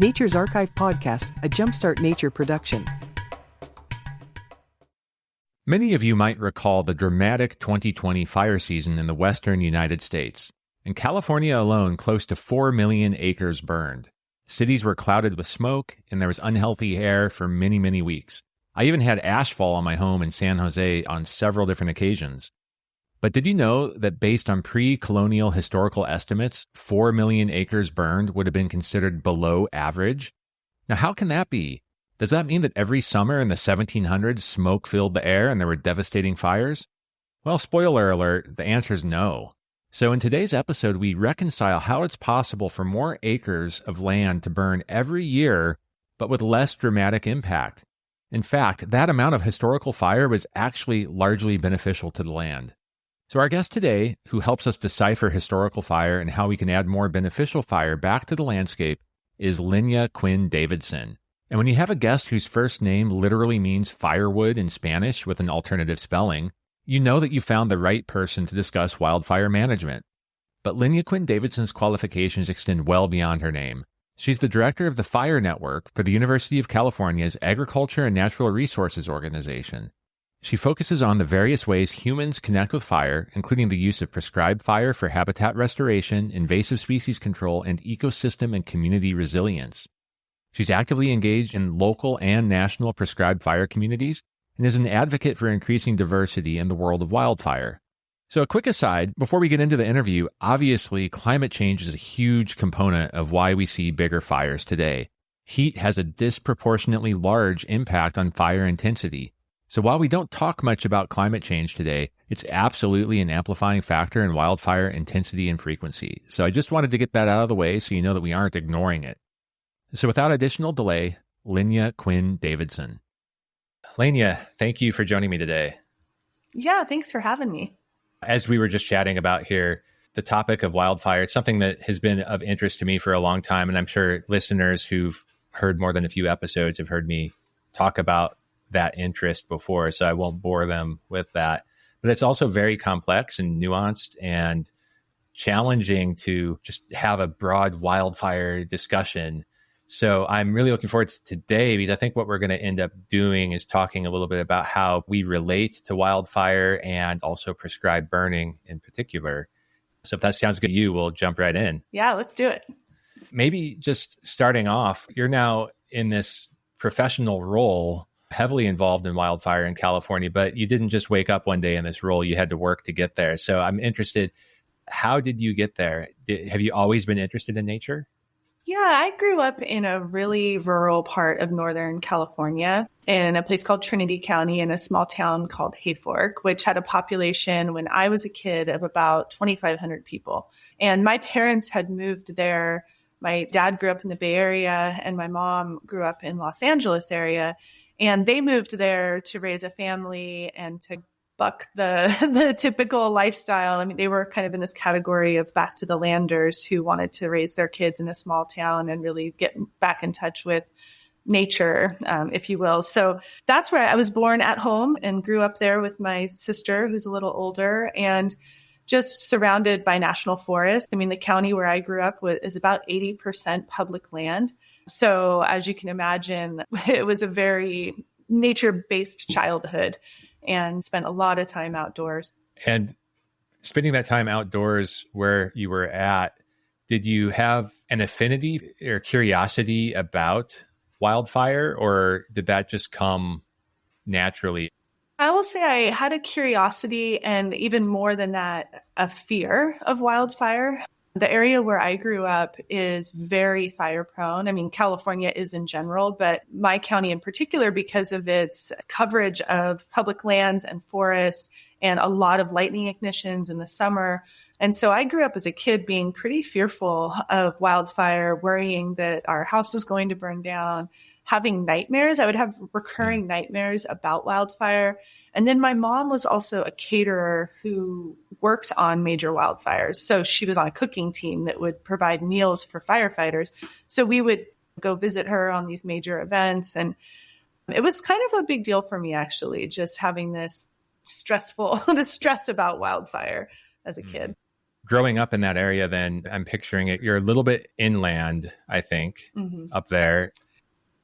Nature's Archive podcast, a Jumpstart Nature production. Many of you might recall the dramatic 2020 fire season in the western United States. In California alone, close to 4 million acres burned. Cities were clouded with smoke, and there was unhealthy air for many, many weeks. I even had ash fall on my home in San Jose on several different occasions. But did you know that based on pre-colonial historical estimates, 4 million acres burned would have been considered below average? Now, how can that be? Does that mean that every summer in the 1700s, smoke filled the air and there were devastating fires? Well, spoiler alert, the answer is no. So in today's episode, we reconcile how it's possible for more acres of land to burn every year, but with less dramatic impact. In fact, that amount of historical fire was actually largely beneficial to the land. So our guest today, who helps us decipher historical fire and how we can add more beneficial fire back to the landscape, is Lenya Quinn-Davidson. And when you have a guest whose first name literally means firewood in Spanish with an alternative spelling, you know that you found the right person to discuss wildfire management. But Lenya Quinn-Davidson's qualifications extend well beyond her name. She's the director of the Fire Network for the University of California's Agriculture and Natural Resources Organization. She focuses on the various ways humans connect with fire, including the use of prescribed fire for habitat restoration, invasive species control, and ecosystem and community resilience. She's actively engaged in local and national prescribed fire communities and is an advocate for increasing diversity in the world of wildfire. So a quick aside, before we get into the interview, obviously climate change is a huge component of why we see bigger fires today. Heat has a disproportionately large impact on fire intensity. So while we don't talk much about climate change today, it's absolutely an amplifying factor in wildfire intensity and frequency. So I just wanted to get that out of the way so you know that we aren't ignoring it. So without additional delay, Lenya Quinn-Davidson. Lenya, thank you for joining me today. Yeah, thanks for having me. As we were just chatting about here, the topic of wildfire, it's something that has been of interest to me for a long time. And I'm sure listeners who've heard more than a few episodes have heard me talk about that interest before, so I won't bore them with that. But it's also very complex and nuanced and challenging to just have a broad wildfire discussion. So I'm really looking forward to today because I think what we're going to end up doing is talking a little bit about how we relate to wildfire and also prescribed burning in particular. So if that sounds good to you, we'll jump right in. Yeah, let's do it. Maybe just starting off, you're now in this professional role, heavily involved in wildfire in California, but you didn't just wake up one day in this role. You had to work to get there. So I'm interested, how did you get there? Have you always been interested in nature? Yeah, I grew up in a really rural part of Northern California in a place called Trinity County in a small town called Hayfork, which had a population when I was a kid of about 2,500 people. And my parents had moved there. My dad grew up in the Bay Area and my mom grew up in Los Angeles area. And they moved there to raise a family and to buck the typical lifestyle. I mean, they were kind of in this category of back to the landers who wanted to raise their kids in a small town and really get back in touch with nature, if you will. So that's where I was born at home and grew up there with my sister, who's a little older, and just surrounded by national forests. I mean, the county where I grew up is about 80% public land. So as you can imagine, it was a very nature-based childhood and spent a lot of time outdoors. And spending that time outdoors where you were at, did you have an affinity or curiosity about wildfire, or did that just come naturally? I will say I had a curiosity and even more than that, a fear of wildfire. The area where I grew up is very fire prone. I mean, California is in general, but my county in particular, because of its coverage of public lands and forest and a lot of lightning ignitions in the summer. And so I grew up as a kid being pretty fearful of wildfire, worrying that our house was going to burn down, having nightmares. I would have recurring nightmares about wildfire. And then my mom was also a caterer who worked on major wildfires. So she was on a cooking team that would provide meals for firefighters. So we would go visit her on these major events. And it was kind of a big deal for me, actually, just having this stress about wildfire as a kid. Growing up in that area, then I'm picturing it, you're a little bit inland, I think, up there.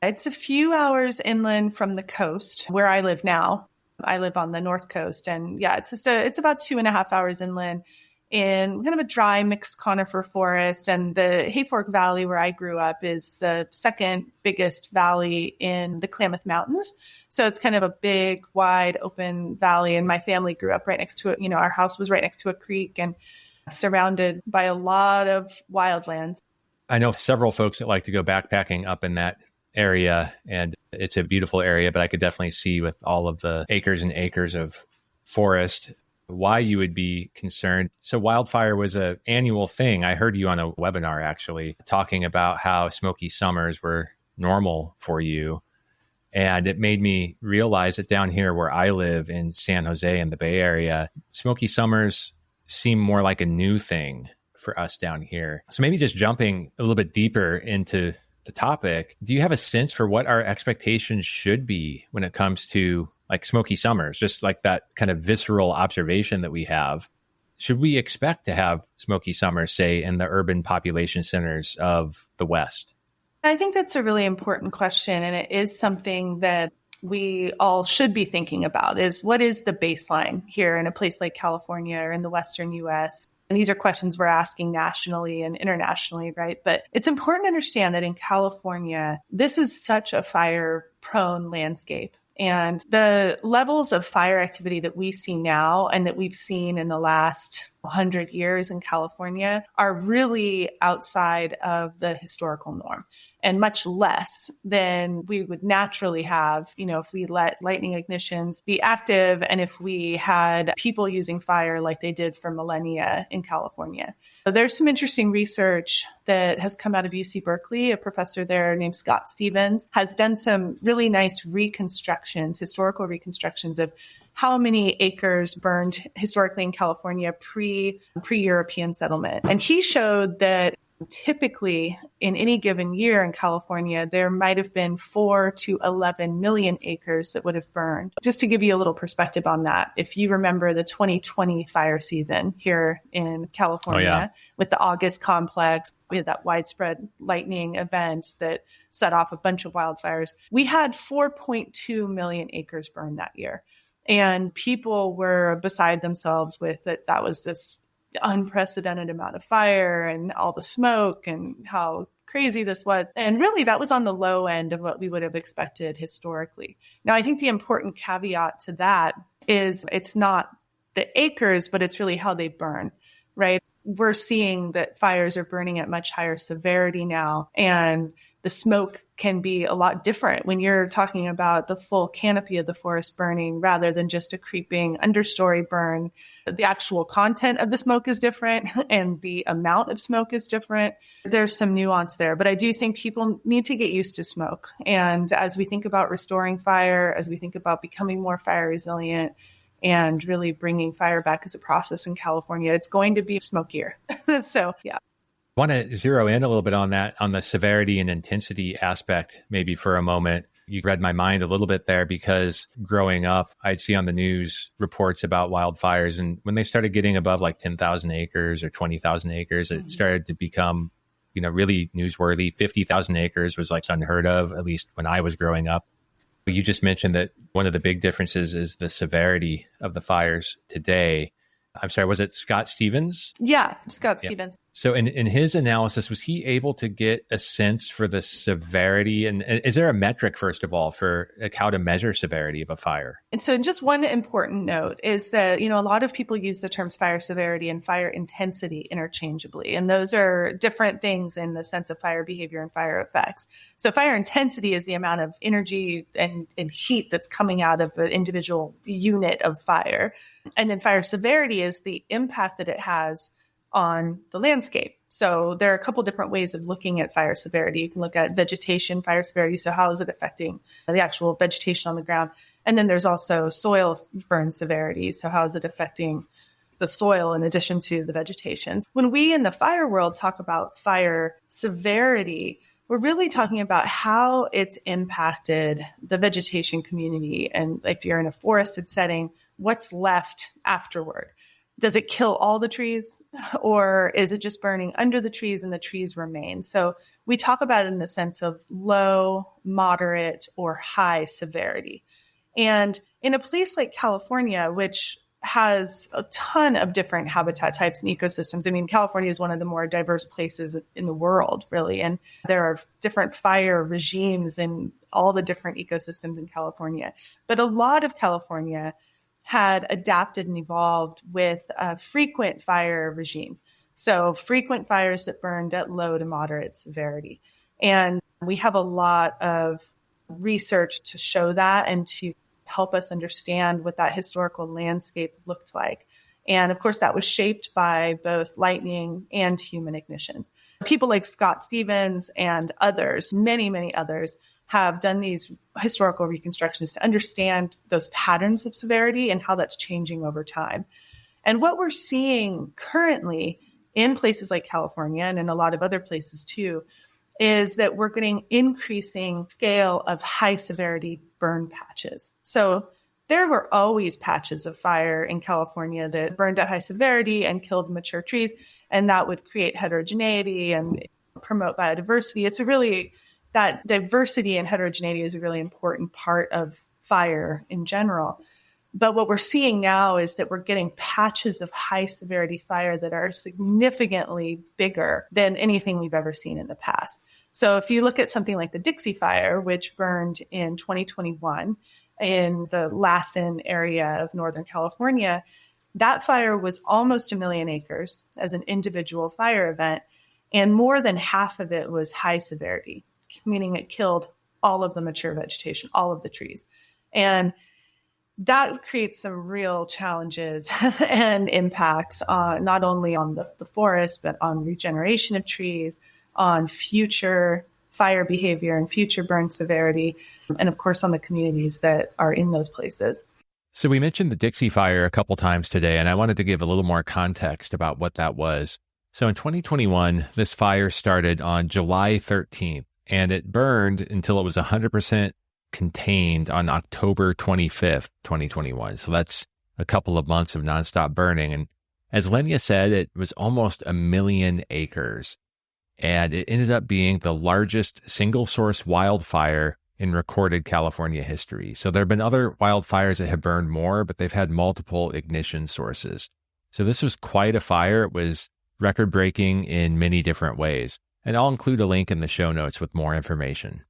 It's a few hours inland from the coast where I live now. I live on the North Coast, and it's about 2.5 hours inland in kind of a dry mixed conifer forest. And the Hayfork Valley, where I grew up, is the second biggest valley in the Klamath Mountains. So it's kind of a big, wide, open valley. And my family grew up right next to it. Our house was right next to a creek and surrounded by a lot of wildlands. I know several folks that like to go backpacking up in that area, and it's a beautiful area, but I could definitely see with all of the acres and acres of forest why you would be concerned. So wildfire was an annual thing. I heard you on a webinar actually talking about how smoky summers were normal for you. And it made me realize that down here where I live in San Jose in the Bay Area, smoky summers seem more like a new thing for us down here. So maybe just jumping a little bit deeper into the topic, do you have a sense for what our expectations should be when it comes to like smoky summers, just like that kind of visceral observation that we have? Should we expect to have smoky summers, say, in the urban population centers of the West? I think that's a really important question. And it is something that we all should be thinking about, is what is the baseline here in a place like California or in the Western US? And these are questions we're asking nationally and internationally, right? But it's important to understand that in California, this is such a fire-prone landscape. And the levels of fire activity that we see now and that we've seen in the last 100 years in California are really outside of the historical norm, and much less than we would naturally have, if we let lightning ignitions be active and if we had people using fire like they did for millennia in California. So there's some interesting research that has come out of UC Berkeley. A professor there named Scott Stevens has done some really nice historical reconstructions of how many acres burned historically in California pre-European settlement. And he showed that typically in any given year in California, there might have been 4 to 11 million acres that would have burned. Just to give you a little perspective on that, if you remember the 2020 fire season here in California with the August complex, we had that widespread lightning event that set off a bunch of wildfires. We had 4.2 million acres burned that year. And people were beside themselves with it. That was this unprecedented amount of fire and all the smoke and how crazy this was. And really, that was on the low end of what we would have expected historically. Now, I think the important caveat to that is it's not the acres, but it's really how they burn, right? We're seeing that fires are burning at much higher severity now, and the smoke can be a lot different when you're talking about the full canopy of the forest burning rather than just a creeping understory burn. The actual content of the smoke is different and the amount of smoke is different. There's some nuance there, but I do think people need to get used to smoke. And as we think about restoring fire, as we think about becoming more fire resilient and really bringing fire back as a process in California, it's going to be smokier. So, yeah. I want to zero in a little bit on that, on the severity and intensity aspect, maybe for a moment. You read my mind a little bit there, because growing up, I'd see on the news reports about wildfires. And when they started getting above like 10,000 acres or 20,000 acres, it started to become, really newsworthy. 50,000 acres was like unheard of, at least when I was growing up. You just mentioned that one of the big differences is the severity of the fires today. I'm sorry, was it Scott Stevens? Yeah, Scott Stevens. So in his analysis, was he able to get a sense for the severity? And is there a metric, first of all, for how to measure severity of a fire? And so just one important note is that, a lot of people use the terms fire severity and fire intensity interchangeably. And those are different things in the sense of fire behavior and fire effects. So fire intensity is the amount of energy and heat that's coming out of an individual unit of fire. And then fire severity is the impact that it has on the landscape. So there are a couple different ways of looking at fire severity. You can look at vegetation fire severity. So how is it affecting the actual vegetation on the ground? And then there's also soil burn severity. So how is it affecting the soil in addition to the vegetation? When we in the fire world talk about fire severity, we're really talking about how it's impacted the vegetation community. And if you're in a forested setting, what's left afterward. Does it kill all the trees, or is it just burning under the trees and the trees remain? So we talk about it in the sense of low, moderate, or high severity. And in a place like California, which has a ton of different habitat types and ecosystems. I mean, California is one of the more diverse places in the world, really. And there are different fire regimes in all the different ecosystems in California. But a lot of California had adapted and evolved with a frequent fire regime. So frequent fires that burned at low to moderate severity. And we have a lot of research to show that and to help us understand what that historical landscape looked like. And of course, that was shaped by both lightning and human ignitions. People like Scott Stevens and others, many, many others, have done these historical reconstructions to understand those patterns of severity and how that's changing over time. And what we're seeing currently in places like California and in a lot of other places too, is that we're getting increasing scale of high severity burn patches. So there were always patches of fire in California that burned at high severity and killed mature trees, and that would create heterogeneity and promote biodiversity. It's a really, that diversity and heterogeneity is a really important part of fire in general. But what we're seeing now is that we're getting patches of high severity fire that are significantly bigger than anything we've ever seen in the past. So if you look at something like the Dixie Fire, which burned in 2021 in the Lassen area of Northern California, that fire was almost 1 million acres as an individual fire event, and more than half of it was high severity, meaning it killed all of the mature vegetation, all of the trees. And that creates some real challenges and impacts not only on the forest, but on regeneration of trees, on future fire behavior and future burn severity, and of course on the communities that are in those places. So we mentioned the Dixie Fire a couple times today, and I wanted to give a little more context about what that was. So in 2021, this fire started on July 13th, and it burned until it was 100% contained on October 25th, 2021. So that's a couple of months of nonstop burning. And as Lenya said, it was almost 1 million acres. And it ended up being the largest single source wildfire in recorded California history. So there have been other wildfires that have burned more, but they've had multiple ignition sources. So this was quite a fire. It was record breaking in many different ways. And I'll include a link in the show notes with more information.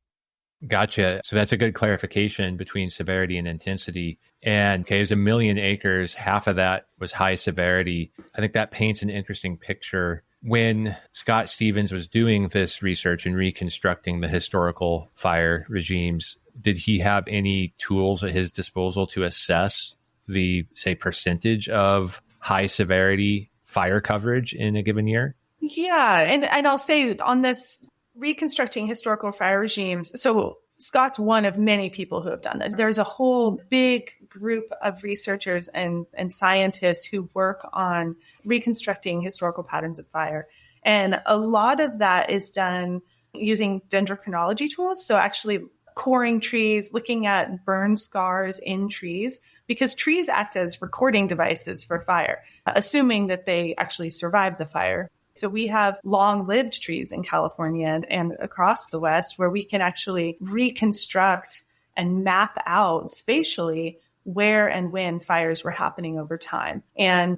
Gotcha. So that's a good clarification between severity and intensity. And okay, it was 1 million acres. Half of that was high severity. I think that paints an interesting picture. When Scott Stevens was doing this research and reconstructing the historical fire regimes, did he have any tools at his disposal to assess the, say, percentage of high severity fire coverage in a given year? Yeah. And I'll say on this reconstructing historical fire regimes, so Scott's one of many people who have done this. There's a whole big group of researchers and scientists who work on reconstructing historical patterns of fire. And a lot of that is done using dendrochronology tools. So actually coring trees, looking at burn scars in trees, because trees act as recording devices for fire, assuming that they actually survive the fire. So we have long-lived trees in California and across the West where we can actually reconstruct and map out spatially where and when fires were happening over time. And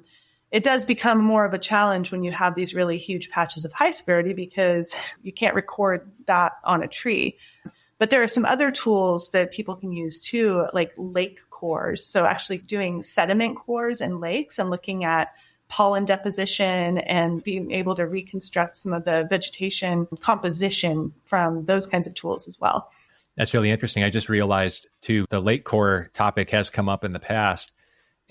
it does become more of a challenge when you have these really huge patches of high severity because you can't record that on a tree. But there are some other tools that people can use too, like lake cores. So actually doing sediment cores in lakes and looking at pollen deposition and being able to reconstruct some of the vegetation composition from those kinds of tools as well. That's really interesting. I just realized too, the lake core topic has come up in the past.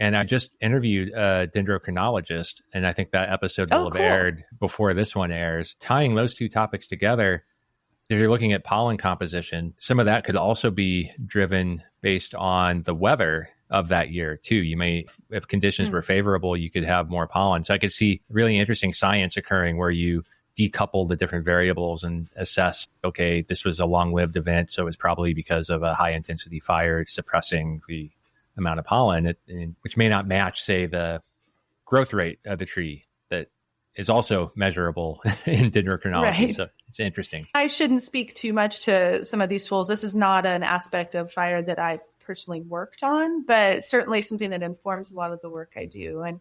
And I just interviewed a dendrochronologist, and I think that episode will have aired before this one airs. Tying those two topics together, if you're looking at pollen composition, some of that could also be driven based on the weather of that year too. You may, if conditions were favorable, you could have more pollen. So I could see really interesting science occurring where you decouple the different variables and assess, okay, this was a long-lived event, so it's probably because of a high-intensity fire suppressing the amount of pollen, which may not match, say, the growth rate of the tree that is also measurable in dendrochronology. Right. So it's interesting. I shouldn't speak too much to some of these tools. This is not an aspect of fire that I've personally worked on, but certainly something that informs a lot of the work I do. And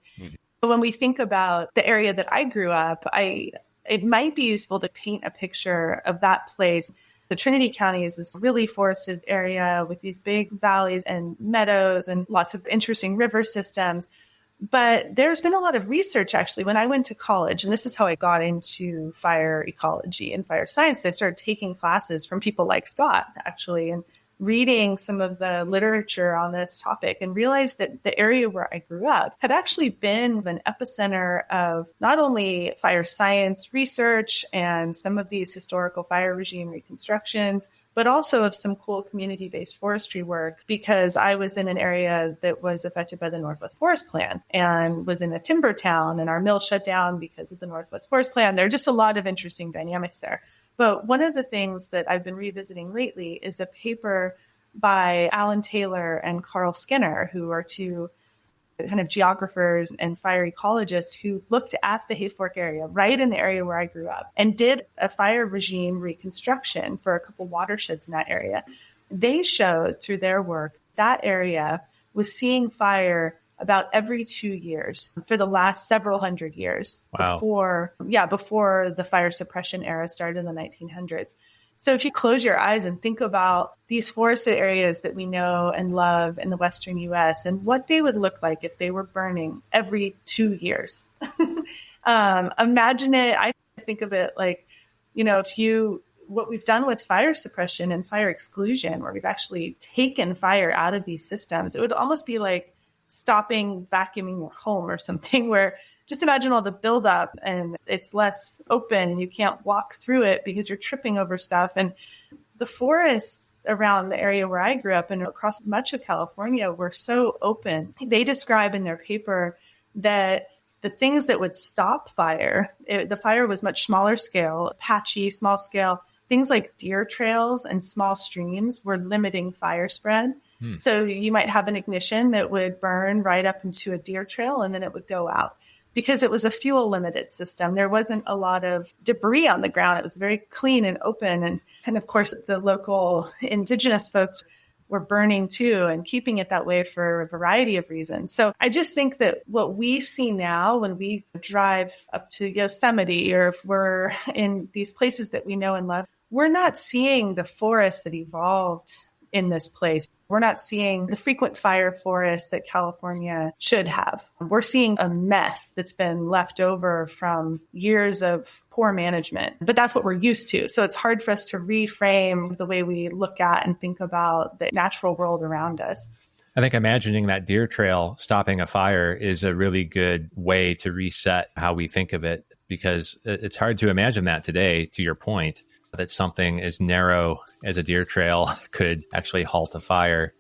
when we think about the area that I grew up, it might be useful to paint a picture of that place. The Trinity County is this really forested area with these big valleys and meadows and lots of interesting river systems. But there's been a lot of research, actually. When I went to college, and this is how I got into fire ecology and fire science, I started taking classes from people like Scott, actually, and reading some of the literature on this topic, and realized that the area where I grew up had actually been an epicenter of not only fire science research and some of these historical fire regime reconstructions, but also of some cool community-based forestry work, because I was in an area that was affected by the Northwest Forest Plan and was in a timber town, and our mill shut down because of the Northwest Forest Plan. There are just a lot of interesting dynamics there. But one of the things that I've been revisiting lately is a paper by Alan Taylor and Carl Skinner, who are two kind of geographers and fire ecologists who looked at the Hayfork area, right in the area where I grew up, and did a fire regime reconstruction for a couple watersheds in that area. They showed through their work that area was seeing fire about every 2 years for the last several hundred years. Wow. Before the fire suppression era started in the 1900s. So if you close your eyes and think about these forested areas that we know and love in the Western U.S. and what they would look like if they were burning every 2 years. Imagine it. I think of it like, what we've done with fire suppression and fire exclusion, where we've actually taken fire out of these systems, it would almost be like stopping vacuuming your home or something, where just imagine all the buildup and it's less open. You can't walk through it because you're tripping over stuff. And the forests around the area where I grew up and across much of California were so open. They describe in their paper that the things that would stop fire, the fire was much smaller scale, patchy, small scale. Things like deer trails and small streams were limiting fire spread. So you might have an ignition that would burn right up into a deer trail and then it would go out. Because it was a fuel limited system. There wasn't a lot of debris on the ground. It was very clean and open. And of course, the local indigenous folks were burning too and keeping it that way for a variety of reasons. So I just think that what we see now when we drive up to Yosemite, or if we're in these places that we know and love, we're not seeing the forest that evolved in this place. We're not seeing the frequent fire forest that California should have. We're seeing a mess that's been left over from years of poor management, but that's what we're used to. So it's hard for us to reframe the way we look at and think about the natural world around us. I think imagining that deer trail stopping a fire is a really good way to reset how we think of it, because it's hard to imagine that today, to your point, that something as narrow as a deer trail could actually halt a fire.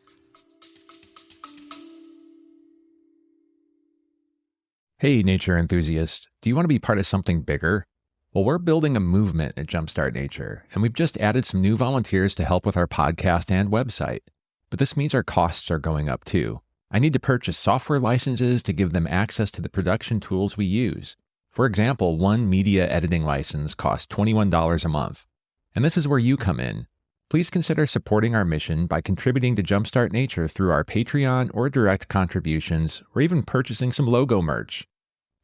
Hey, nature enthusiast, do you want to be part of something bigger? Well, we're building a movement at Jumpstart Nature, and we've just added some new volunteers to help with our podcast and website. But this means our costs are going up too. I need to purchase software licenses to give them access to the production tools we use. For example, one media editing license costs $21 a month. And this is where you come in. Please consider supporting our mission by contributing to Jumpstart Nature through our Patreon or direct contributions, or even purchasing some logo merch.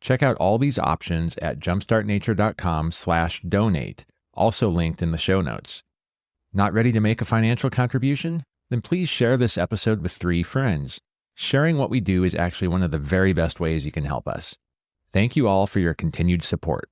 Check out all these options at jumpstartnature.com/donate, also linked in the show notes. Not ready to make a financial contribution? Then please share this episode with 3 friends. Sharing what we do is actually one of the very best ways you can help us. Thank you all for your continued support.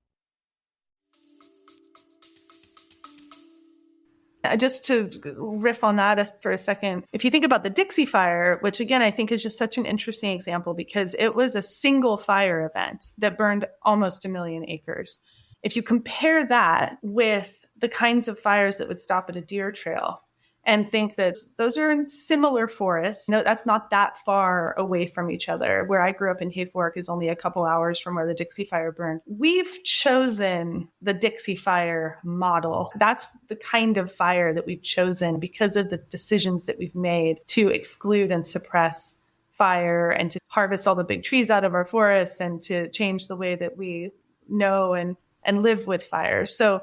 Just to riff on that for a second, if you think about the Dixie Fire, which again, I think is just such an interesting example because it was a single fire event that burned almost 1 million acres. If you compare that with the kinds of fires that would stop at a deer trail and think that those are in similar forests, no, that's not that far away from each other. Where I grew up in Hayfork is only a couple hours from where the Dixie Fire burned. We've chosen the Dixie Fire model. That's the kind of fire that we've chosen because of the decisions that we've made to exclude and suppress fire and to harvest all the big trees out of our forests and to change the way that we know and live with fire. So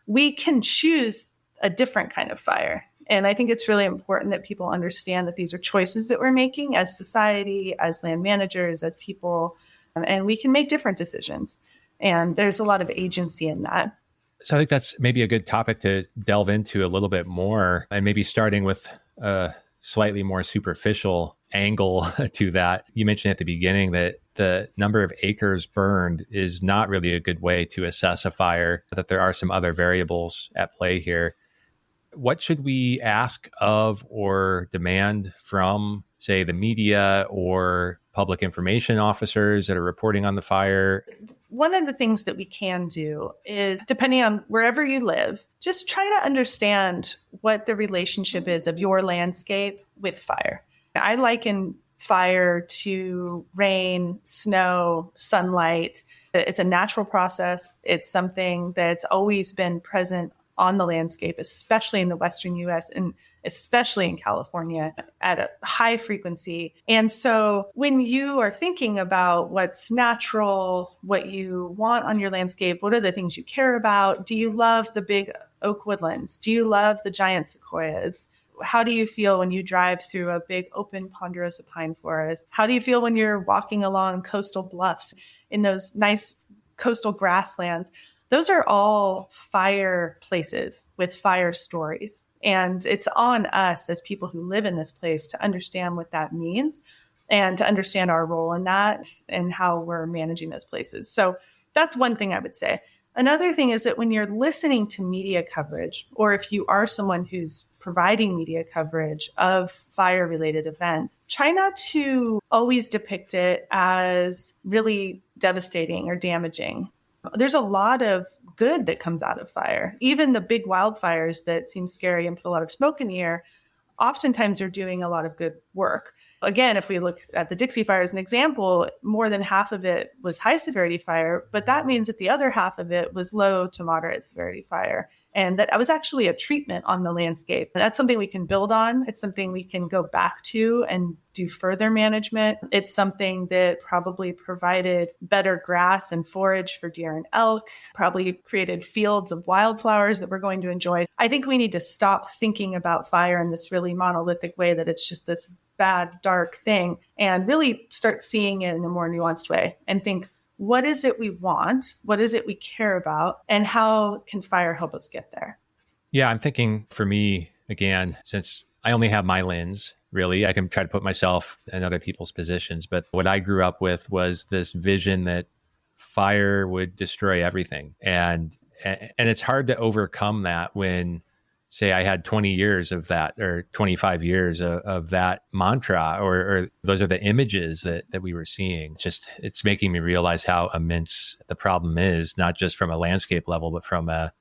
we can choose a different kind of fire. And I think it's really important that people understand that these are choices that we're making as society, as land managers, as people, and we can make different decisions. And there's a lot of agency in that. So I think that's maybe a good topic to delve into a little bit more, and maybe starting with a slightly more superficial angle to that. You mentioned at the beginning that the number of acres burned is not really a good way to assess a fire, that there are some other variables at play here. What should we ask of or demand from, say, the media or public information officers that are reporting on the fire? One of the things that we can do is, depending on wherever you live, just try to understand what the relationship is of your landscape with fire. I liken fire to rain, snow, sunlight. It's a natural process. It's something that's always been present on the landscape, especially in the Western US and especially in California at a high frequency. And so when you are thinking about what's natural, what you want on your landscape, what are the things you care about? Do you love the big oak woodlands? Do you love the giant sequoias? How do you feel when you drive through a big open ponderosa pine forest? How do you feel when you're walking along coastal bluffs in those nice coastal grasslands? Those are all fire places with fire stories. And it's on us as people who live in this place to understand what that means and to understand our role in that and how we're managing those places. So that's one thing I would say. Another thing is that when you're listening to media coverage, or if you are someone who's providing media coverage of fire-related events, try not to always depict it as really devastating or damaging. There's a lot of good that comes out of fire. Even the big wildfires that seem scary and put a lot of smoke in the air, oftentimes are doing a lot of good work. Again, if we look at the Dixie Fire as an example, more than half of it was high severity fire, but that means that the other half of it was low to moderate severity fire. And that was actually a treatment on the landscape. And that's something we can build on. It's something we can go back to and do further management. It's something that probably provided better grass and forage for deer and elk, probably created fields of wildflowers that we're going to enjoy. I think we need to stop thinking about fire in this really monolithic way that it's just this bad, dark thing, and really start seeing it in a more nuanced way and think, what is it we want? What is it we care about? And how can fire help us get there? Yeah, I'm thinking for me, again, since I only have my lens, really, I can try to put myself in other people's positions. But what I grew up with was this vision that fire would destroy everything. And it's hard to overcome that when, say, I had 20 years of that or 25 years of that mantra, or those are the images that we were seeing. It's making me realize how immense the problem is, not just from a landscape level, but from a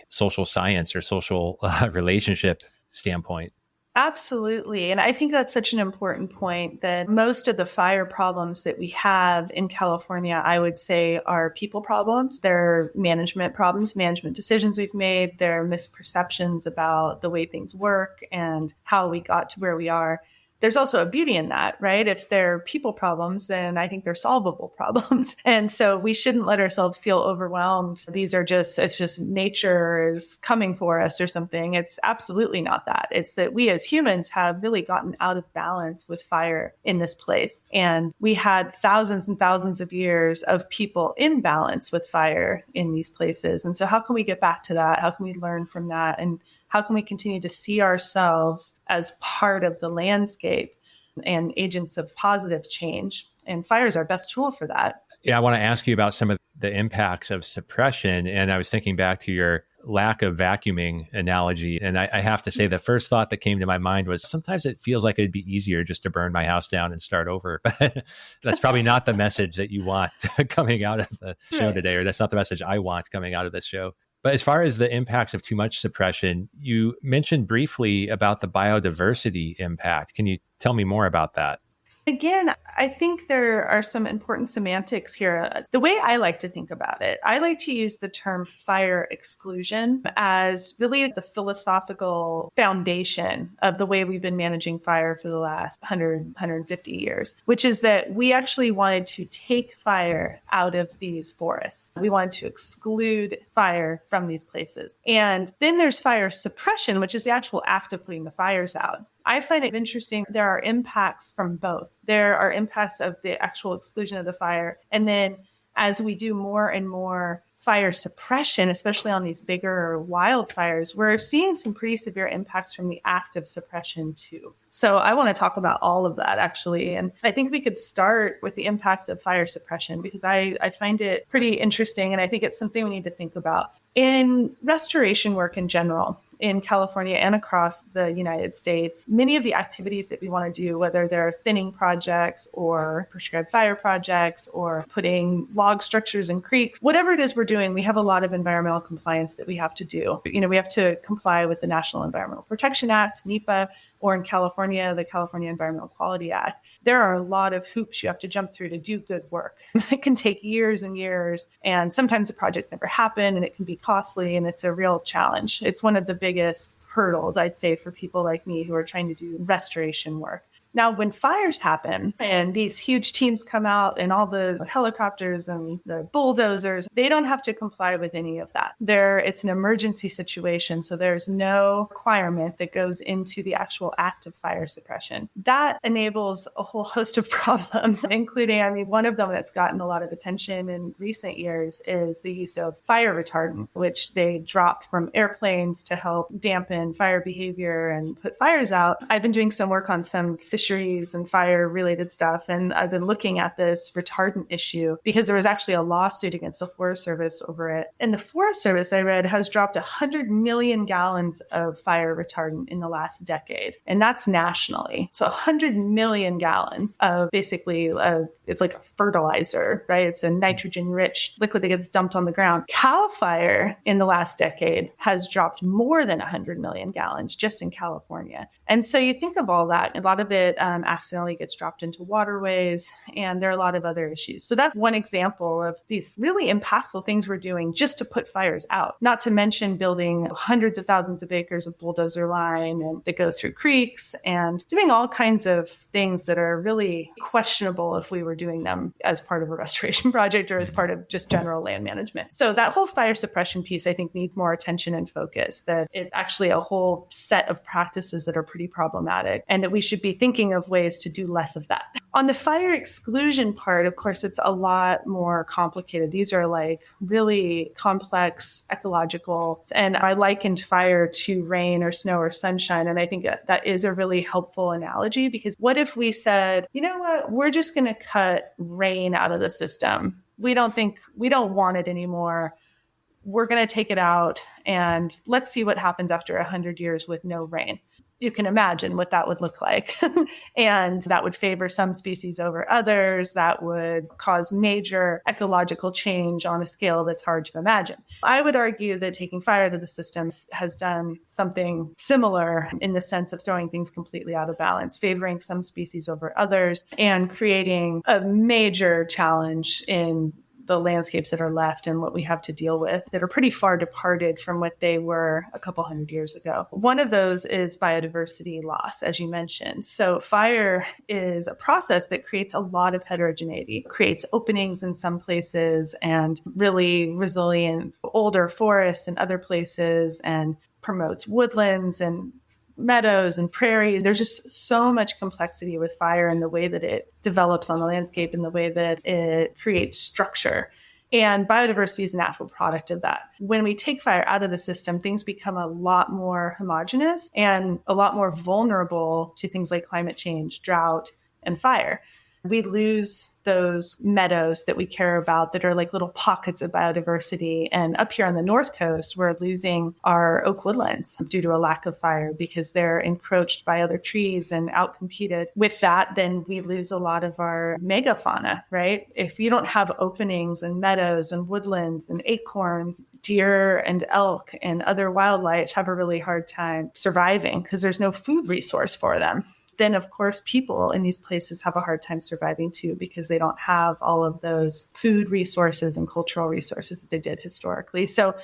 social science or social relationship standpoint. Absolutely. And I think that's such an important point that most of the fire problems that we have in California, I would say, are people problems. They're management problems, management decisions we've made. They're misperceptions about the way things work and how we got to where we are. There's also a beauty in that, right? If they're people problems, then I think they're solvable problems. And so we shouldn't let ourselves feel overwhelmed. It's just nature is coming for us or something. It's absolutely not that. It's that we as humans have really gotten out of balance with fire in this place. And we had thousands and thousands of years of people in balance with fire in these places. And so how can we get back to that? How can we learn from that? And how can we continue to see ourselves as part of the landscape and agents of positive change? And fire is our best tool for that. Yeah, I want to ask you about some of the impacts of suppression. And I was thinking back to your lack of vacuuming analogy. And I have to say, the first thought that came to my mind was sometimes it feels like it'd be easier just to burn my house down and start over. But that's probably not the message that you want coming out of the show today, or that's not the message I want coming out of this show. But as far as the impacts of too much suppression, you mentioned briefly about the biodiversity impact. Can you tell me more about that? Again, I think there are some important semantics here. The way I like to think about it, I like to use the term fire exclusion as really the philosophical foundation of the way we've been managing fire for the last 150 years, which is that we actually wanted to take fire out of these forests. We wanted to exclude fire from these places. And then there's fire suppression, which is the actual act of putting the fires out. I find it interesting. There are impacts from both. There are impacts of the actual exclusion of the fire. And then as we do more and more fire suppression, especially on these bigger wildfires, we're seeing some pretty severe impacts from the act of suppression too. So I want to talk about all of that actually. And I think we could start with the impacts of fire suppression because I find it pretty interesting. And I think it's something we need to think about. In restoration work in general, in California and across the United States, many of the activities that we want to do, whether they're thinning projects or prescribed fire projects or putting log structures in creeks, whatever it is we're doing, we have a lot of environmental compliance that we have to do. We have to comply with the National Environmental Protection Act, NEPA, or in California, the California Environmental Quality Act. There are a lot of hoops you have to jump through to do good work. It can take years and years, and sometimes the projects never happen, and it can be costly, and it's a real challenge. It's one of the biggest hurdles, I'd say, for people like me who are trying to do restoration work. Now, when fires happen and these huge teams come out and all the helicopters and the bulldozers, they don't have to comply with any of that. It's an emergency situation, so there's no requirement that goes into the actual act of fire suppression. That enables a whole host of problems, including, one of them that's gotten a lot of attention in recent years is the use of fire retardant, which they drop from airplanes to help dampen fire behavior and put fires out. I've been doing some work on some fisheries and fire related stuff. And I've been looking at this retardant issue because there was actually a lawsuit against the Forest Service over it. And the Forest Service, I read, has dropped 100 million gallons of fire retardant in the last decade. And that's nationally. So 100 million gallons of basically, it's like a fertilizer, right? It's a nitrogen rich liquid that gets dumped on the ground. Cal Fire in the last decade has dropped more than 100 million gallons just in California. And so you think of all that, a lot of it accidentally gets dropped into waterways, and there are a lot of other issues. So that's one example of these really impactful things we're doing just to put fires out, not to mention building hundreds of thousands of acres of bulldozer line and that goes through creeks and doing all kinds of things that are really questionable if we were doing them as part of a restoration project or as part of just general land management. So that whole fire suppression piece, I think, needs more attention and focus, that it's actually a whole set of practices that are pretty problematic and that we should be thinking of ways to do less of that. On the fire exclusion part, of course, it's a lot more complicated. These are like really complex ecological, and I likened fire to rain or snow or sunshine. And I think that is a really helpful analogy because what if we said, you know what, we're just going to cut rain out of the system. We don't want it anymore. We're going to take it out and let's see what happens after 100 years with no rain. You can imagine what that would look like. And that would favor some species over others. That would cause major ecological change on a scale that's hard to imagine. I would argue that taking fire out of the system has done something similar in the sense of throwing things completely out of balance, favoring some species over others, and creating a major challenge in the landscapes that are left and what we have to deal with that are pretty far departed from what they were a couple hundred years ago. One of those is biodiversity loss, as you mentioned. So fire is a process that creates a lot of heterogeneity, creates openings in some places and really resilient older forests in other places, and promotes woodlands and meadows and prairie. There's just so much complexity with fire and the way that it develops on the landscape and the way that it creates structure. And biodiversity is a natural product of that. When we take fire out of the system, things become a lot more homogeneous and a lot more vulnerable to things like climate change, drought, and fire. We lose those meadows that we care about that are like little pockets of biodiversity. And up here on the North Coast, we're losing our oak woodlands due to a lack of fire because they're encroached by other trees and outcompeted. With that, then we lose a lot of our megafauna, right? If you don't have openings and meadows and woodlands and acorns, deer and elk and other wildlife have a really hard time surviving because there's no food resource for them. then of course people in these places have a hard time surviving too, because they don't have all of those food resources and cultural resources that they did historically. So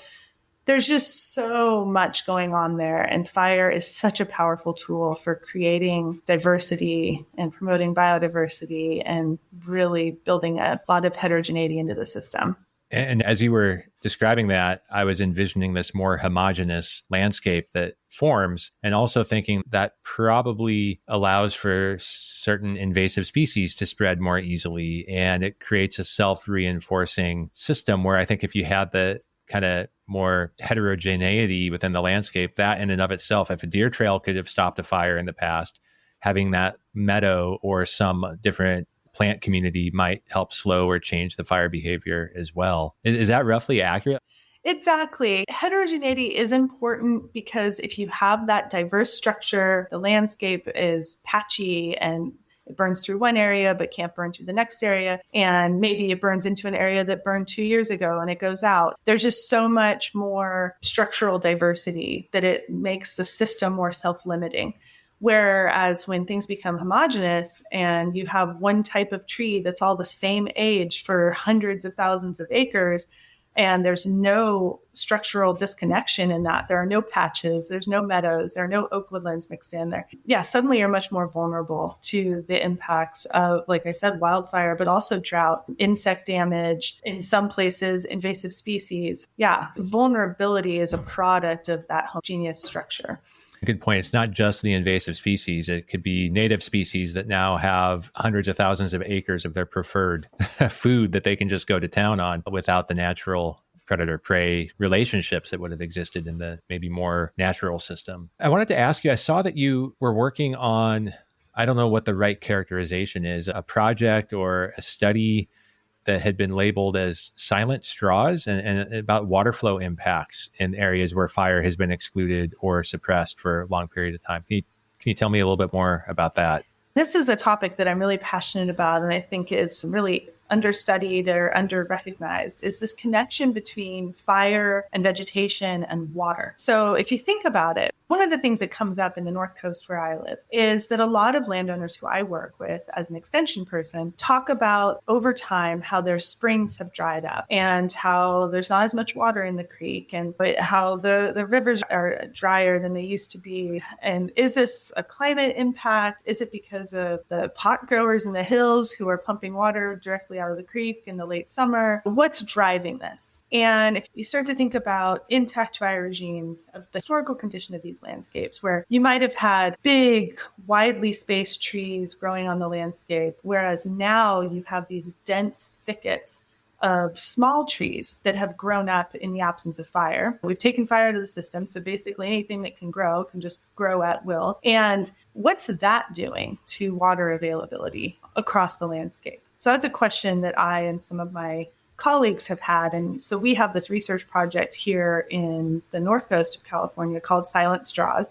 there's just so much going on there. And fire is such a powerful tool for creating diversity and promoting biodiversity and really building a lot of heterogeneity into the system. And as you were describing that, I was envisioning this more homogeneous landscape that forms, and also thinking that probably allows for certain invasive species to spread more easily. And it creates a self-reinforcing system where I think if you had the kind of more heterogeneity within the landscape, that in and of itself, if a deer trail could have stopped a fire in the past, having that meadow or some different plant community might help slow or change the fire behavior as well. Is that roughly accurate? Exactly. Heterogeneity is important because if you have that diverse structure, the landscape is patchy and it burns through one area but can't burn through the next area. And maybe it burns into an area that burned 2 years ago and it goes out. There's just so much more structural diversity that it makes the system more self-limiting. Whereas when things become homogeneous and you have one type of tree that's all the same age for hundreds of thousands of acres, and there's no structural disconnection in that, there are no patches, there's no meadows, there are no oak woodlands mixed in there. Yeah, suddenly you're much more vulnerable to the impacts of, like I said, wildfire, but also drought, insect damage, in some places, invasive species. Yeah, vulnerability is a product of that homogeneous structure. Good point. It's not just the invasive species. It could be native species that now have hundreds of thousands of acres of their preferred food that they can just go to town on without the natural predator-prey relationships that would have existed in the maybe more natural system. I wanted to ask you, I saw that you were working on, I don't know what the right characterization is, a project or a study that had been labeled as silent straws and about water flow impacts in areas where fire has been excluded or suppressed for a long period of time. Can you tell me a little bit more about that? This is a topic that I'm really passionate about and I think is really understudied or under-recognized, is this connection between fire and vegetation and water. So if you think about it, one of the things that comes up in the North Coast where I live is that a lot of landowners who I work with as an extension person talk about over time how their springs have dried up and how there's not as much water in the creek and but how the rivers are drier than they used to be. And is this a climate impact? Is it because of the pot growers in the hills who are pumping water directly out of the creek in the late summer? What's driving this? And if you start to think about intact fire regimes of the historical condition of these landscapes, where you might have had big, widely spaced trees growing on the landscape, whereas now you have these dense thickets of small trees that have grown up in the absence of fire. We've taken fire out of the system, so basically anything that can grow can just grow at will. And what's that doing to water availability across the landscape? So that's a question that I and some of my colleagues have had. And so we have this research project here in the North Coast of California called Silent Straws,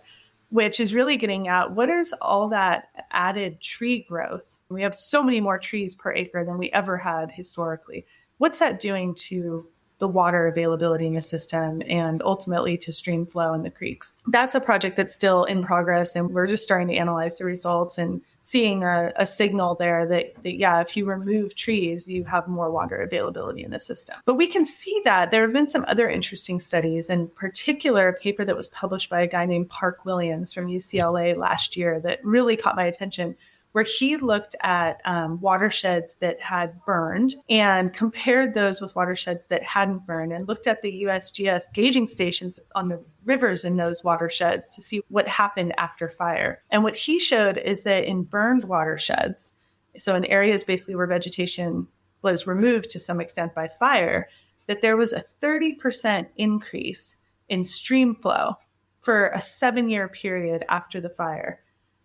which is really getting at what is all that added tree growth. We have so many more trees per acre than we ever had historically. What's that doing to the water availability in the system and ultimately to stream flow in the creeks? That's a project that's still in progress, and we're just starting to analyze the results and seeing a signal there that, yeah, if you remove trees, you have more water availability in the system. But we can see that there have been some other interesting studies, in particular, a paper that was published by a guy named Park Williams from UCLA last year that really caught my attention, where he looked at watersheds that had burned and compared those with watersheds that hadn't burned and looked at the USGS gauging stations on the rivers in those watersheds to see what happened after fire. And what he showed is that in burned watersheds, so in areas basically where vegetation was removed to some extent by fire, that there was a 30% increase in stream flow for a 7-year period after the fire.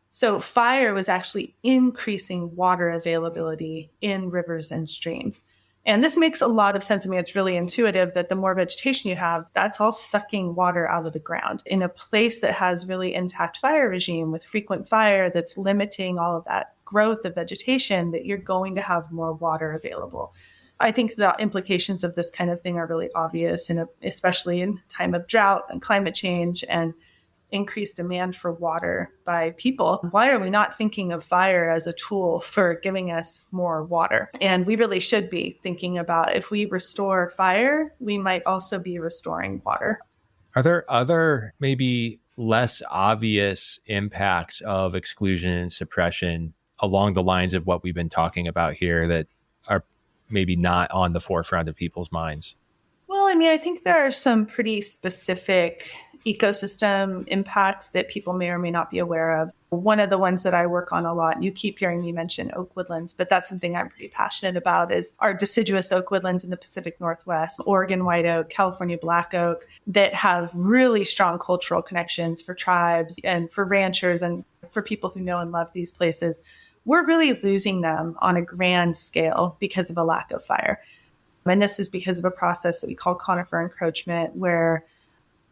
So fire was actually increasing water availability in rivers and streams. And this makes a lot of sense. I mean, it's really intuitive that the more vegetation you have, that's all sucking water out of the ground. In a place that has really intact fire regime with frequent fire that's limiting all of that growth of vegetation, that you're going to have more water available. I think the implications of this kind of thing are really obvious, and especially in time of drought and climate change. And increased demand for water by people. Why are we not thinking of fire as a tool for giving us more water? And we really should be thinking about, if we restore fire, we might also be restoring water. Are there other maybe less obvious impacts of exclusion and suppression along the lines of what we've been talking about here that are maybe not on the forefront of people's minds? Well, I mean, I think there are some pretty specific ecosystem impacts that people may or may not be aware of. One of the ones that I work on a lot, you keep hearing me mention oak woodlands, but that's something I'm pretty passionate about, is our deciduous oak woodlands in the Pacific Northwest, Oregon white oak, California black oak, that have really strong cultural connections for tribes and for ranchers and for people who know and love these places. We're really losing them on a grand scale because of a lack of fire. And this is because of a process that we call conifer encroachment, where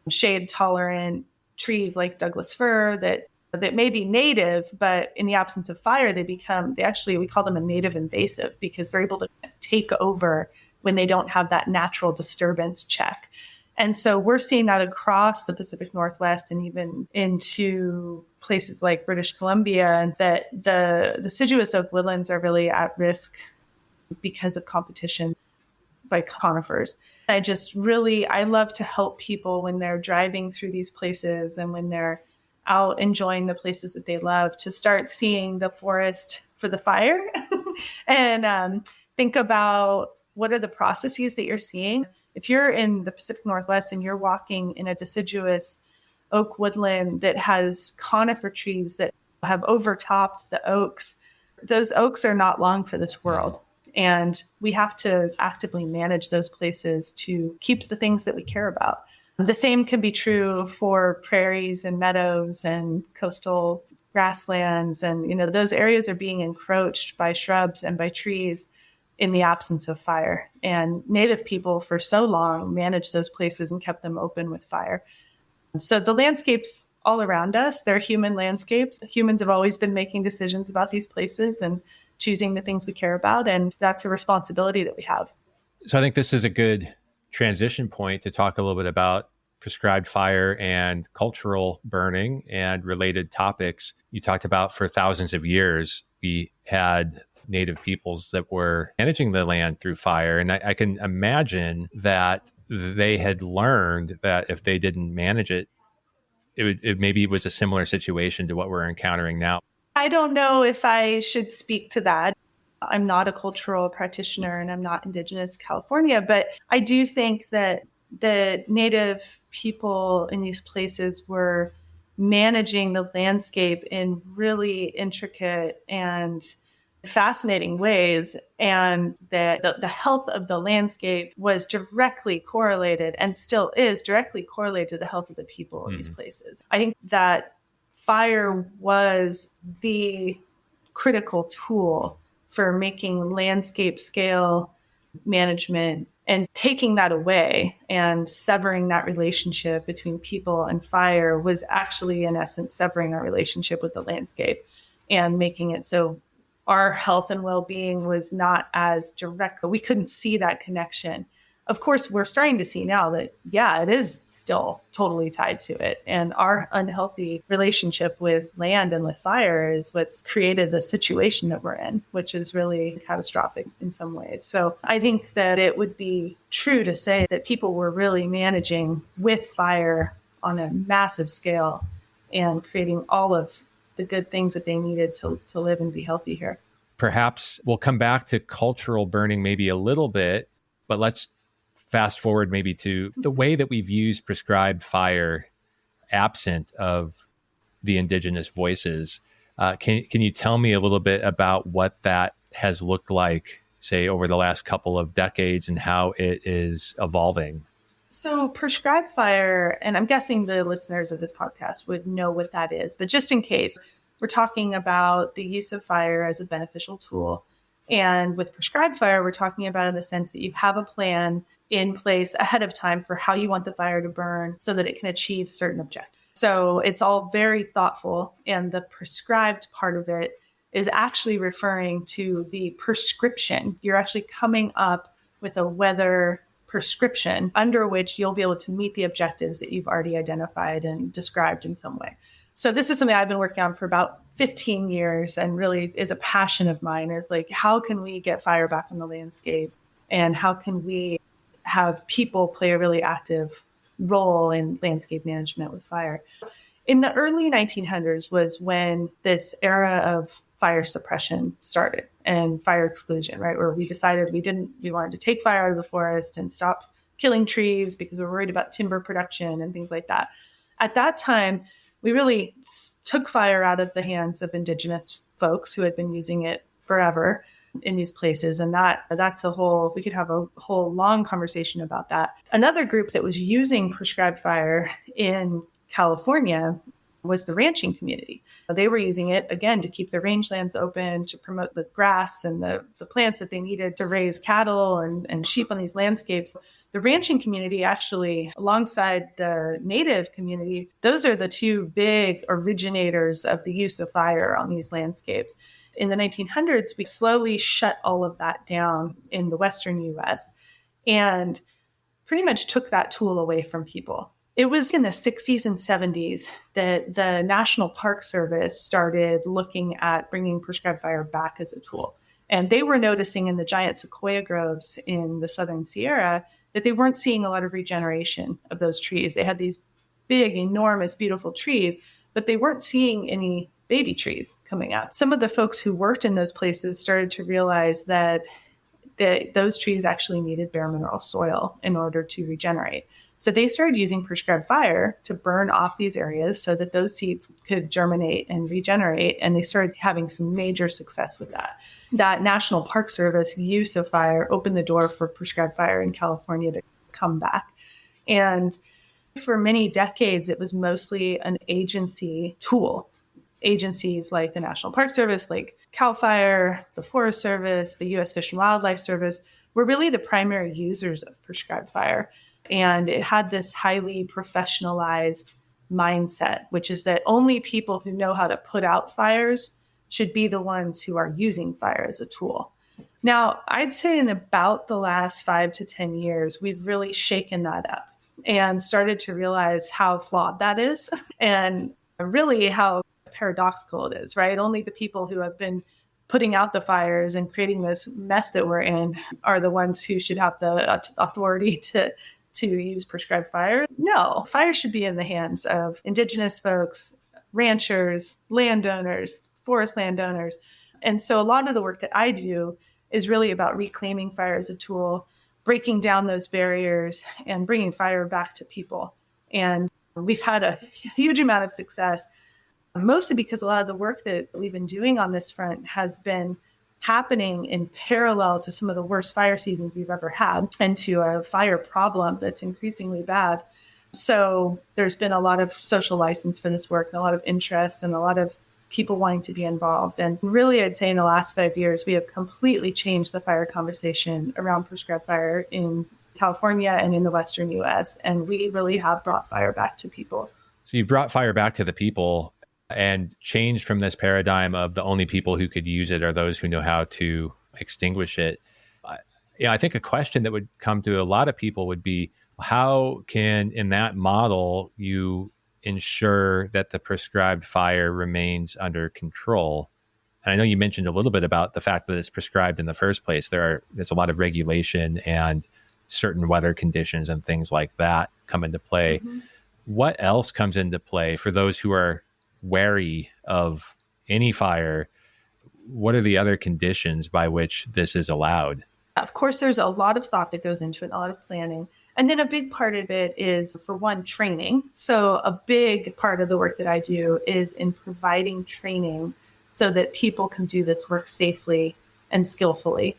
shade-tolerant trees like Douglas fir that may be native, but in the absence of fire, we call them a native invasive, because they're able to take over when they don't have that natural disturbance check. And so we're seeing that across the Pacific Northwest and even into places like British Columbia, and that the deciduous oak woodlands are really at risk because of competition by conifers. I love to help people when they're driving through these places and when they're out enjoying the places that they love, to start seeing the forest for the fire and think about what are the processes that you're seeing. If you're in the Pacific Northwest and you're walking in a deciduous oak woodland that has conifer trees that have overtopped the oaks, those oaks are not long for this world. And we have to actively manage those places to keep the things that we care about. The same can be true for prairies and meadows and coastal grasslands. And, those areas are being encroached by shrubs and by trees in the absence of fire. And Native people for so long managed those places and kept them open with fire. So the landscapes all around us, they're human landscapes. Humans have always been making decisions about these places and choosing the things we care about. And that's a responsibility that we have. So I think this is a good transition point to talk a little bit about prescribed fire and cultural burning and related topics. You talked about, for thousands of years, we had Native peoples that were managing the land through fire. And I can imagine that they had learned that if they didn't manage it, maybe it was a similar situation to what we're encountering now. I don't know if I should speak to that. I'm not a cultural practitioner and I'm not Indigenous to California, but I do think that the Native people in these places were managing the landscape in really intricate and fascinating ways, and that the health of the landscape was directly correlated, and still is directly correlated, to the health of the people in these places. I think that fire was the critical tool for making landscape scale management, and taking that away and severing that relationship between people and fire was actually, in essence, severing our relationship with the landscape and making it so our health and well-being was not as direct. We couldn't see that connection. Of course, we're starting to see now that, it is still totally tied to it. And our unhealthy relationship with land and with fire is what's created the situation that we're in, which is really catastrophic in some ways. So I think that it would be true to say that people were really managing with fire on a massive scale and creating all of the good things that they needed to live and be healthy here. Perhaps we'll come back to cultural burning maybe a little bit, but let's fast forward maybe to the way that we've used prescribed fire absent of the Indigenous voices. Can you tell me a little bit about what that has looked like, say, over the last couple of decades, and how it is evolving? So prescribed fire, and I'm guessing the listeners of this podcast would know what that is, but just in case, we're talking about the use of fire as a beneficial tool. And with prescribed fire, we're talking about in the sense that you have a plan in place ahead of time for how you want the fire to burn so that it can achieve certain objectives. So it's all very thoughtful. And the prescribed part of it is actually referring to the prescription. You're actually coming up with a weather prescription under which you'll be able to meet the objectives that you've already identified and described in some way. So this is something I've been working on for about 15 years and really is a passion of mine, is like, how can we get fire back on the landscape? And how can we have people play a really active role in landscape management with fire? In the early 1900s was when this era of fire suppression started and fire exclusion, right? Where we decided we wanted to take fire out of the forest and stop killing trees because we're worried about timber production and things like that. At that time, we really took fire out of the hands of indigenous folks who had been using it forever in these places. And we could have a whole long conversation about that. Another group that was using prescribed fire in California was the ranching community. They were using it, again, to keep the rangelands open, to promote the grass and the plants that they needed to raise cattle and sheep on these landscapes. The ranching community actually, alongside the native community, those are the two big originators of the use of fire on these landscapes. In the 1900s, we slowly shut all of that down in the Western US and pretty much took that tool away from people. It was in the 60s and 70s that the National Park Service started looking at bringing prescribed fire back as a tool. And they were noticing in the giant sequoia groves in the Southern Sierra that they weren't seeing a lot of regeneration of those trees. They had these big, enormous, beautiful trees, but they weren't seeing any baby trees coming up. Some of the folks who worked in those places started to realize that those trees actually needed bare mineral soil in order to regenerate. So they started using prescribed fire to burn off these areas so that those seeds could germinate and regenerate. And they started having some major success with that. That National Park Service use of fire opened the door for prescribed fire in California to come back. And for many decades, it was mostly an agency tool. Agencies like the National Park Service, like CAL FIRE, the Forest Service, the U.S. Fish and Wildlife Service, were really the primary users of prescribed fire. And it had this highly professionalized mindset, which is that only people who know how to put out fires should be the ones who are using fire as a tool. Now, I'd say in about the last 5 to 10 years, we've really shaken that up and started to realize how flawed that is and really how paradoxical it is, right? Only the people who have been putting out the fires and creating this mess that we're in are the ones who should have the authority to use prescribed fire. No, fire should be in the hands of indigenous folks, ranchers, landowners, forest landowners. And so a lot of the work that I do is really about reclaiming fire as a tool, breaking down those barriers and bringing fire back to people. And we've had a huge amount of success, mostly because a lot of the work that we've been doing on this front has been happening in parallel to some of the worst fire seasons we've ever had and to a fire problem that's increasingly bad. So there's been a lot of social license for this work and a lot of interest and a lot of people wanting to be involved. And really, I'd say in the last 5 years, we have completely changed the fire conversation around prescribed fire in California and in the Western US. And we really have brought fire back to people. So you've brought fire back to the people and changed from this paradigm of the only people who could use it are those who know how to extinguish it. I think a question that would come to a lot of people would be, how can, in that model, you ensure that the prescribed fire remains under control? And I know you mentioned a little bit about the fact that it's prescribed in the first place. There's a lot of regulation and certain weather conditions and things like that come into play. Mm-hmm. What else comes into play for those who are wary of any fire? What are the other conditions by which this is allowed? Of course, there's a lot of thought that goes into it, a lot of planning. And then a big part of it is, for one, training. So a big part of the work that I do is in providing training so that people can do this work safely and skillfully.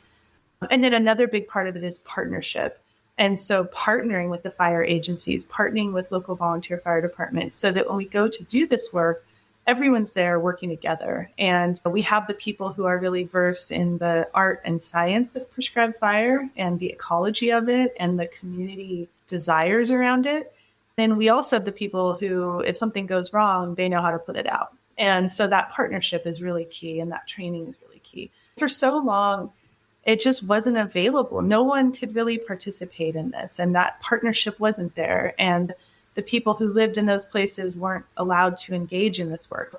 And then another big part of it is partnership. And so partnering with the fire agencies, partnering with local volunteer fire departments, so that when we go to do this work, everyone's there working together. And we have the people who are really versed in the art and science of prescribed fire and the ecology of it and the community desires around it. Then we also have the people who, if something goes wrong, they know how to put it out. And so that partnership is really key, and that training is really key. For so long, it just wasn't available. No one could really participate in this, and that partnership wasn't there. And the people who lived in those places weren't allowed to engage in this work.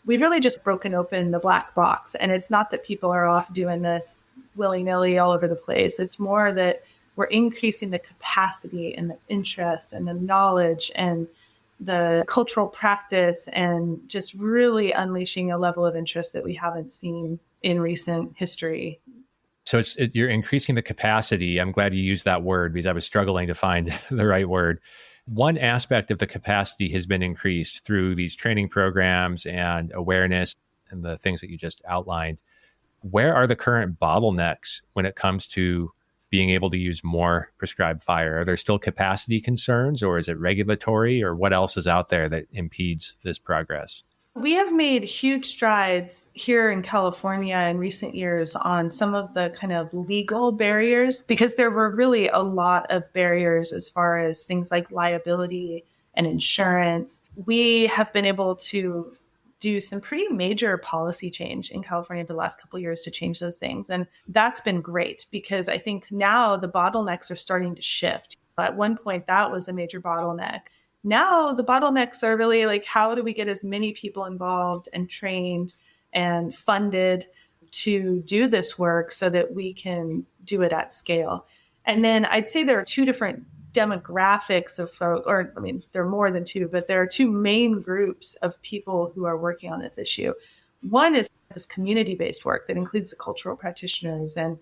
We've really just broken open the black box. And it's not that people are off doing this willy-nilly all over the place. It's more that we're increasing the capacity and the interest and the knowledge and the cultural practice, and just really unleashing a level of interest that we haven't seen in recent history. So you're increasing the capacity. I'm glad you used that word because I was struggling to find the right word. One aspect of the capacity has been increased through these training programs and awareness and the things that you just outlined. Where are the current bottlenecks when it comes to being able to use more prescribed fire? Are there still capacity concerns, or is it regulatory, or what else is out there that impedes this progress? We have made huge strides here in California in recent years on some of the kind of legal barriers, because there were really a lot of barriers as far as things like liability and insurance. We have been able to do some pretty major policy change in California over the last couple of years to change those things. And that's been great, because I think now the bottlenecks are starting to shift. At one point, that was a major bottleneck. Now the bottlenecks are really like, how do we get as many people involved and trained and funded to do this work so that we can do it at scale? And then I'd say there are two different demographics of folk, or I mean, there are more than two, but there are two main groups of people who are working on this issue. One is this community-based work that includes the cultural practitioners and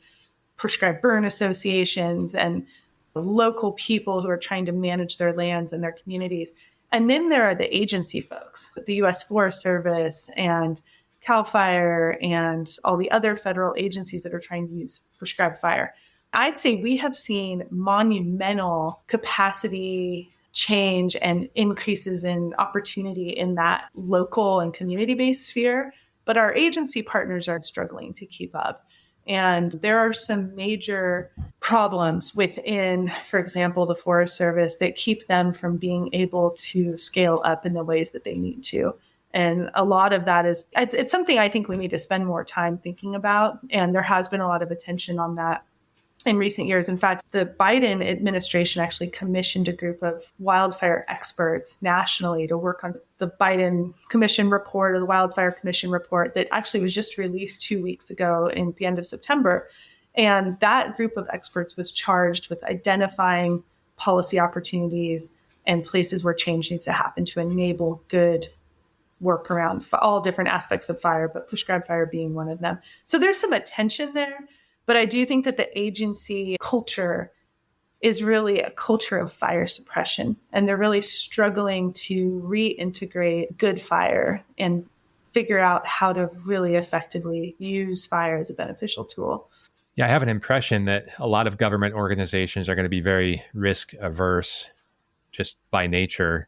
prescribed burn associations and local people who are trying to manage their lands and their communities. And then there are the agency folks, the U.S. Forest Service and CAL FIRE and all the other federal agencies that are trying to use prescribed fire. I'd say we have seen monumental capacity change and increases in opportunity in that local and community-based sphere, but our agency partners are struggling to keep up. And there are some major problems within, for example, the Forest Service that keep them from being able to scale up in the ways that they need to. And a lot of that is, it's something I think we need to spend more time thinking about. And there has been a lot of attention on that in recent years. In fact, the Biden administration actually commissioned a group of wildfire experts nationally to work on the Biden Commission report, or the Wildfire Commission report, that actually was just released 2 weeks ago in the end of September. And that group of experts was charged with identifying policy opportunities and places where change needs to happen to enable good work around all different aspects of fire, but prescribed fire being one of them. So there's some attention there. But I do think that the agency culture is really a culture of fire suppression, and they're really struggling to reintegrate good fire and figure out how to really effectively use fire as a beneficial tool. Yeah, I have an impression that a lot of government organizations are going to be very risk averse just by nature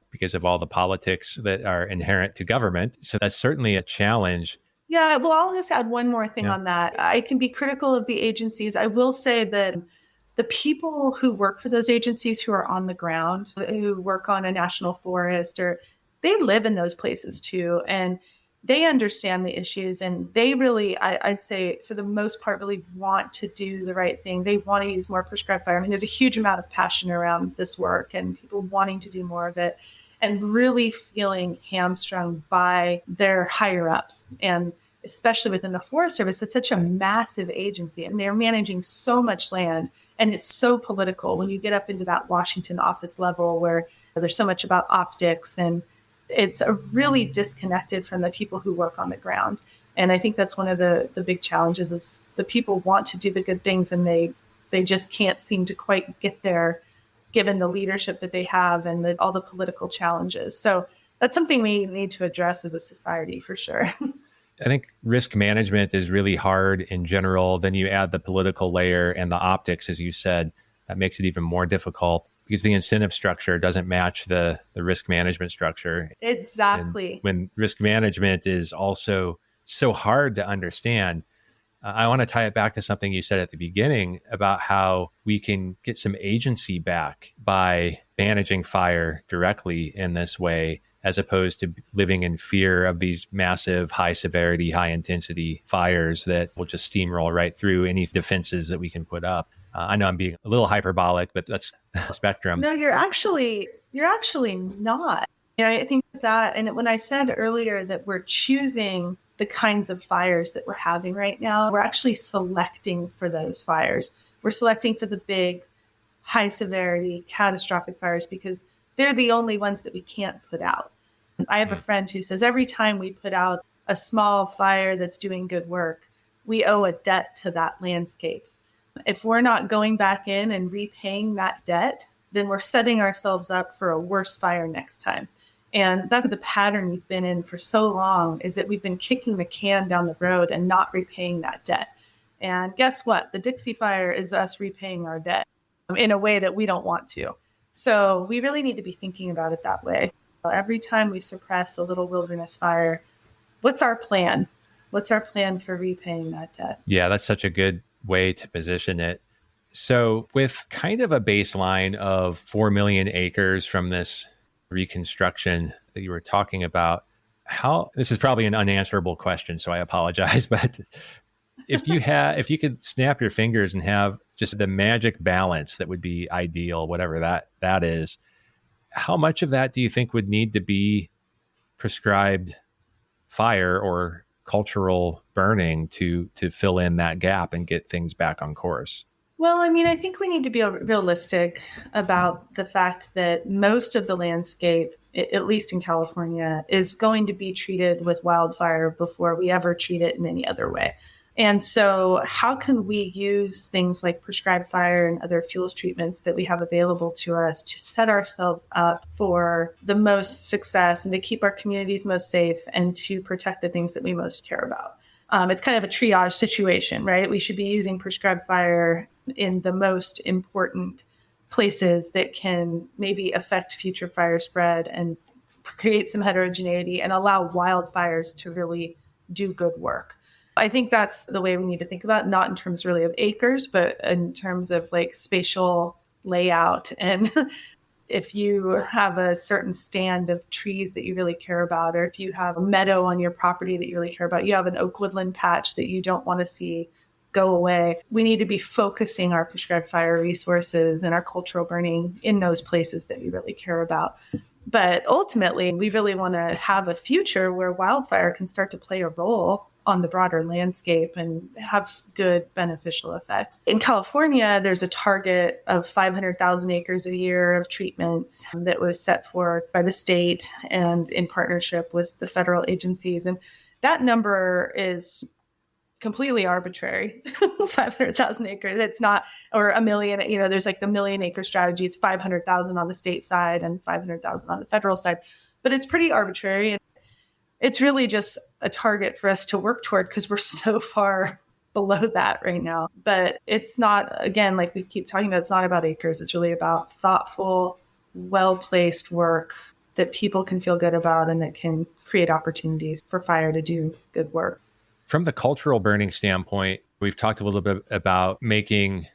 because of all the politics that are inherent to government. So that's certainly a challenge. Yeah, well, I'll just add one more thing on that. I can be critical of the agencies. I will say that the people who work for those agencies, who are on the ground, who work on a national forest, or they live in those places too, and they understand the issues, and they really, I'd say for the most part, really want to do the right thing. They want to use more prescribed fire. I mean, there's a huge amount of passion around this work and people wanting to do more of it, and really feeling hamstrung by their higher ups. And especially within the Forest Service, it's such a massive agency, and they're managing so much land, and it's so political when you get up into that Washington office level where there's so much about optics, and it's a really disconnected from the people who work on the ground. And I think that's one of the big challenges is the people want to do the good things, and they just can't seem to quite get there given the leadership that they have and all the political challenges. So that's something we need to address as a society for sure. I think risk management is really hard in general. Then you add the political layer and the optics, as you said, that makes it even more difficult because the incentive structure doesn't match the risk management structure. Exactly. And when risk management is also so hard to understand, I want to tie it back to something you said at the beginning about how we can get some agency back by managing fire directly in this way, as opposed to living in fear of these massive, high severity, high intensity fires that will just steamroll right through any defenses that we can put up. I know I'm being a little hyperbolic, but that's the spectrum. No, you're actually not. I think that, and when I said earlier that we're choosing the kinds of fires that we're having right now, we're actually selecting for those fires. We're selecting for the big, high severity, catastrophic fires because they're the only ones that we can't put out. I have a friend who says every time we put out a small fire that's doing good work, we owe a debt to that landscape. If we're not going back in and repaying that debt, then we're setting ourselves up for a worse fire next time. And that's the pattern we've been in for so long, is that we've been kicking the can down the road and not repaying that debt. And guess what? The Dixie Fire is us repaying our debt in a way that we don't want to. So we really need to be thinking about it that way. Every time we suppress a little wilderness fire, what's our plan? What's our plan for repaying that debt? Yeah, that's such a good way to position it. So with kind of a baseline of 4 million acres from this reconstruction that you were talking about, this is probably an unanswerable question, so I apologize, but if you could snap your fingers and have just the magic balance that would be ideal, whatever that is, how much of that do you think would need to be prescribed fire or cultural burning to fill in that gap and get things back on course? Well, I think we need to be realistic about the fact that most of the landscape, at least in California, is going to be treated with wildfire before we ever treat it in any other way. And so how can we use things like prescribed fire and other fuels treatments that we have available to us to set ourselves up for the most success and to keep our communities most safe and to protect the things that we most care about? It's kind of a triage situation, right? We should be using prescribed fire in the most important places that can maybe affect future fire spread and create some heterogeneity and allow wildfires to really do good work. I think that's the way we need to think about it, not in terms really of acres, but in terms of like spatial layout. And if you have a certain stand of trees that you really care about, or if you have a meadow on your property that you really care about, you have an oak woodland patch that you don't want to see go away, we need to be focusing our prescribed fire resources and our cultural burning in those places that we really care about. But ultimately, we really want to have a future where wildfire can start to play a role on the broader landscape and have good beneficial effects. In California, there's a target of 500,000 acres a year of treatments that was set forth by the state and in partnership with the federal agencies. And that number is completely arbitrary. 500,000 acres. It's not, or a million, there's like the million acre strategy. It's 500,000 on the state side and 500,000 on the federal side, but it's pretty arbitrary. And it's really just a target for us to work toward because we're so far below that right now. But it's not, again, like we keep talking about, it's not about acres. It's really about thoughtful, well-placed work that people can feel good about and that can create opportunities for fire to do good work. From the cultural burning standpoint, we've talked a little bit about making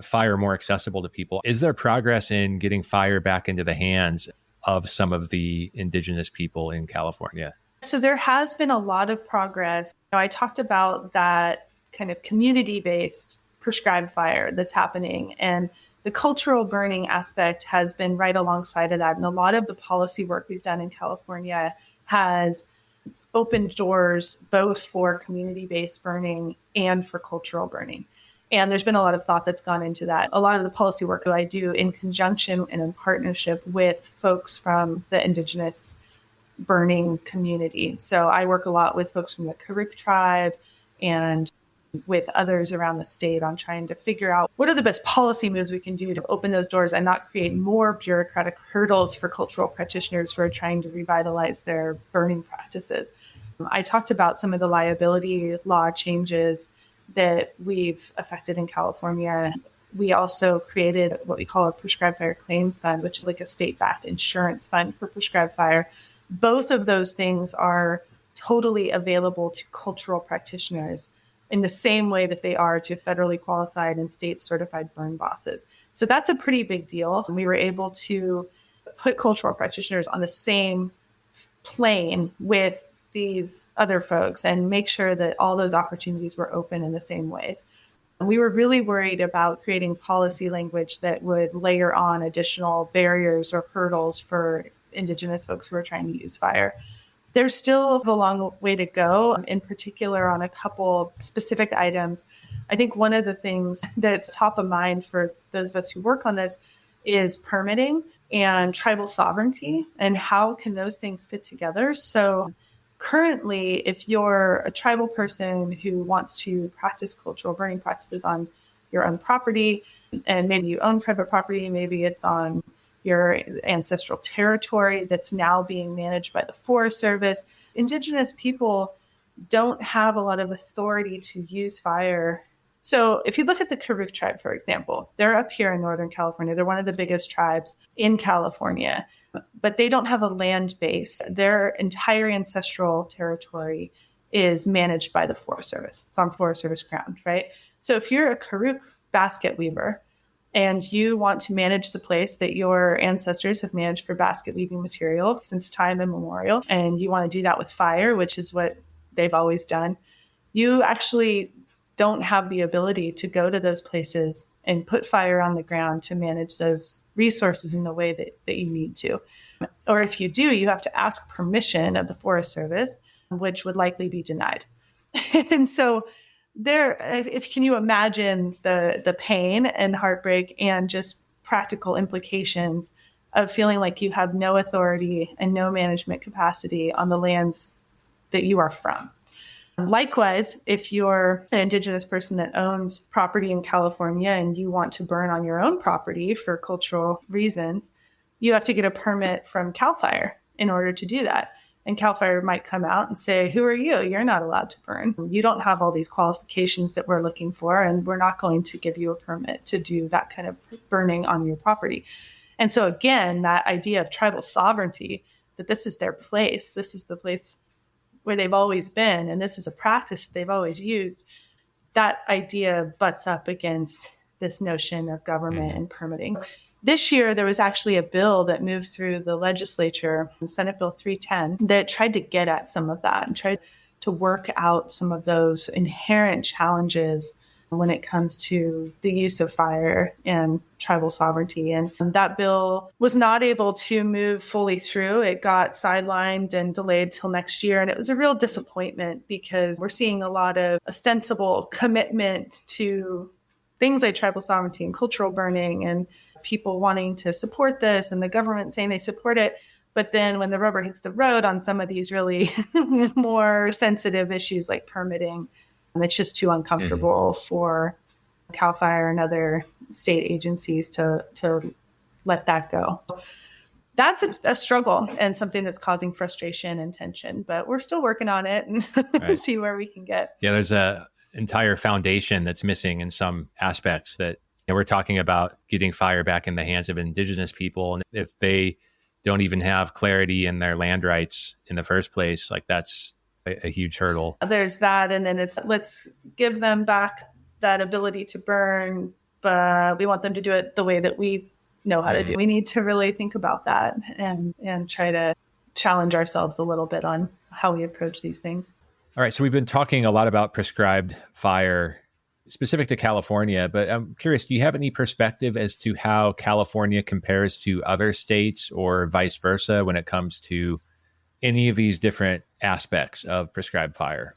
fire more accessible to people. Is there progress in getting fire back into the hands of some of the indigenous people in California? So there has been a lot of progress. I talked about that kind of community-based prescribed fire that's happening, and the cultural burning aspect has been right alongside of that. And a lot of the policy work we've done in California has opened doors both for community-based burning and for cultural burning. And there's been a lot of thought that's gone into that. A lot of the policy work that I do in conjunction and in partnership with folks from the indigenous burning community. So I work a lot with folks from the Carib tribe and with others around the state on trying to figure out what are the best policy moves we can do to open those doors and not create more bureaucratic hurdles for cultural practitioners who are trying to revitalize their burning practices. I talked about some of the liability law changes that we've affected in California. We also created what we call a prescribed fire claims fund, which is like a state-backed insurance fund for prescribed fire. Both of those things are totally available to cultural practitioners in the same way that they are to federally qualified and state certified burn bosses. So that's a pretty big deal. We were able to put cultural practitioners on the same plane with these other folks and make sure that all those opportunities were open in the same ways. And we were really worried about creating policy language that would layer on additional barriers or hurdles for Indigenous folks who are trying to use fire. There's still a long way to go, in particular on a couple specific items. I think one of the things that's top of mind for those of us who work on this is permitting and tribal sovereignty, and how can those things fit together. So currently, if you're a tribal person who wants to practice cultural burning practices on your own property, and maybe you own private property, maybe it's on your ancestral territory that's now being managed by the Forest Service, Indigenous people don't have a lot of authority to use fire. So if you look at the Karuk tribe, for example, they're up here in Northern California. They're one of the biggest tribes in California, but they don't have a land base. Their entire ancestral territory is managed by the Forest Service. It's on Forest Service ground, right? So if you're a Karuk basket weaver and you want to manage the place that your ancestors have managed for basket weaving material since time immemorial, and you want to do that with fire, which is what they've always done, you actually don't have the ability to go to those places and put fire on the ground to manage those resources in the way that you need to. Or if you do, you have to ask permission of the Forest Service, which would likely be denied. And so can you imagine the pain and heartbreak and just practical implications of feeling like you have no authority and no management capacity on the lands that you are from? Likewise, if you're an Indigenous person that owns property in California and you want to burn on your own property for cultural reasons, you have to get a permit from CAL FIRE in order to do that. And CAL FIRE might come out and say, who are you? You're not allowed to burn. You don't have all these qualifications that we're looking for, and we're not going to give you a permit to do that kind of burning on your property. And so again, that idea of tribal sovereignty, that this is their place, this is the place where they've always been, and this is a practice that they've always used, that idea butts up against this notion of government and permitting. This year, there was actually a bill that moved through the legislature, Senate Bill 310, that tried to get at some of that and tried to work out some of those inherent challenges when it comes to the use of fire and tribal sovereignty. And that bill was not able to move fully through. It got sidelined and delayed till next year. And it was a real disappointment because we're seeing a lot of ostensible commitment to things like tribal sovereignty and cultural burning and people wanting to support this and the government saying they support it. But then when the rubber hits the road on some of these really more sensitive issues like permitting, it's just too uncomfortable for CAL FIRE and other state agencies to let that go. That's a struggle and something that's causing frustration and tension, but we're still working on it and Right. see where we can get. Yeah, there's a entire foundation that's missing in some aspects that we're talking about getting fire back in the hands of Indigenous people. And if they don't even have clarity in their land rights in the first place, like that's a huge hurdle. There's that. And then it's, let's give them back that ability to burn, but we want them to do it the way that we know how to do. We need to really think about that and try to challenge ourselves a little bit on how we approach these things. All right. So we've been talking a lot about prescribed fire specific to California, but I'm curious, do you have any perspective as to how California compares to other states or vice versa when it comes to any of these different aspects of prescribed fire?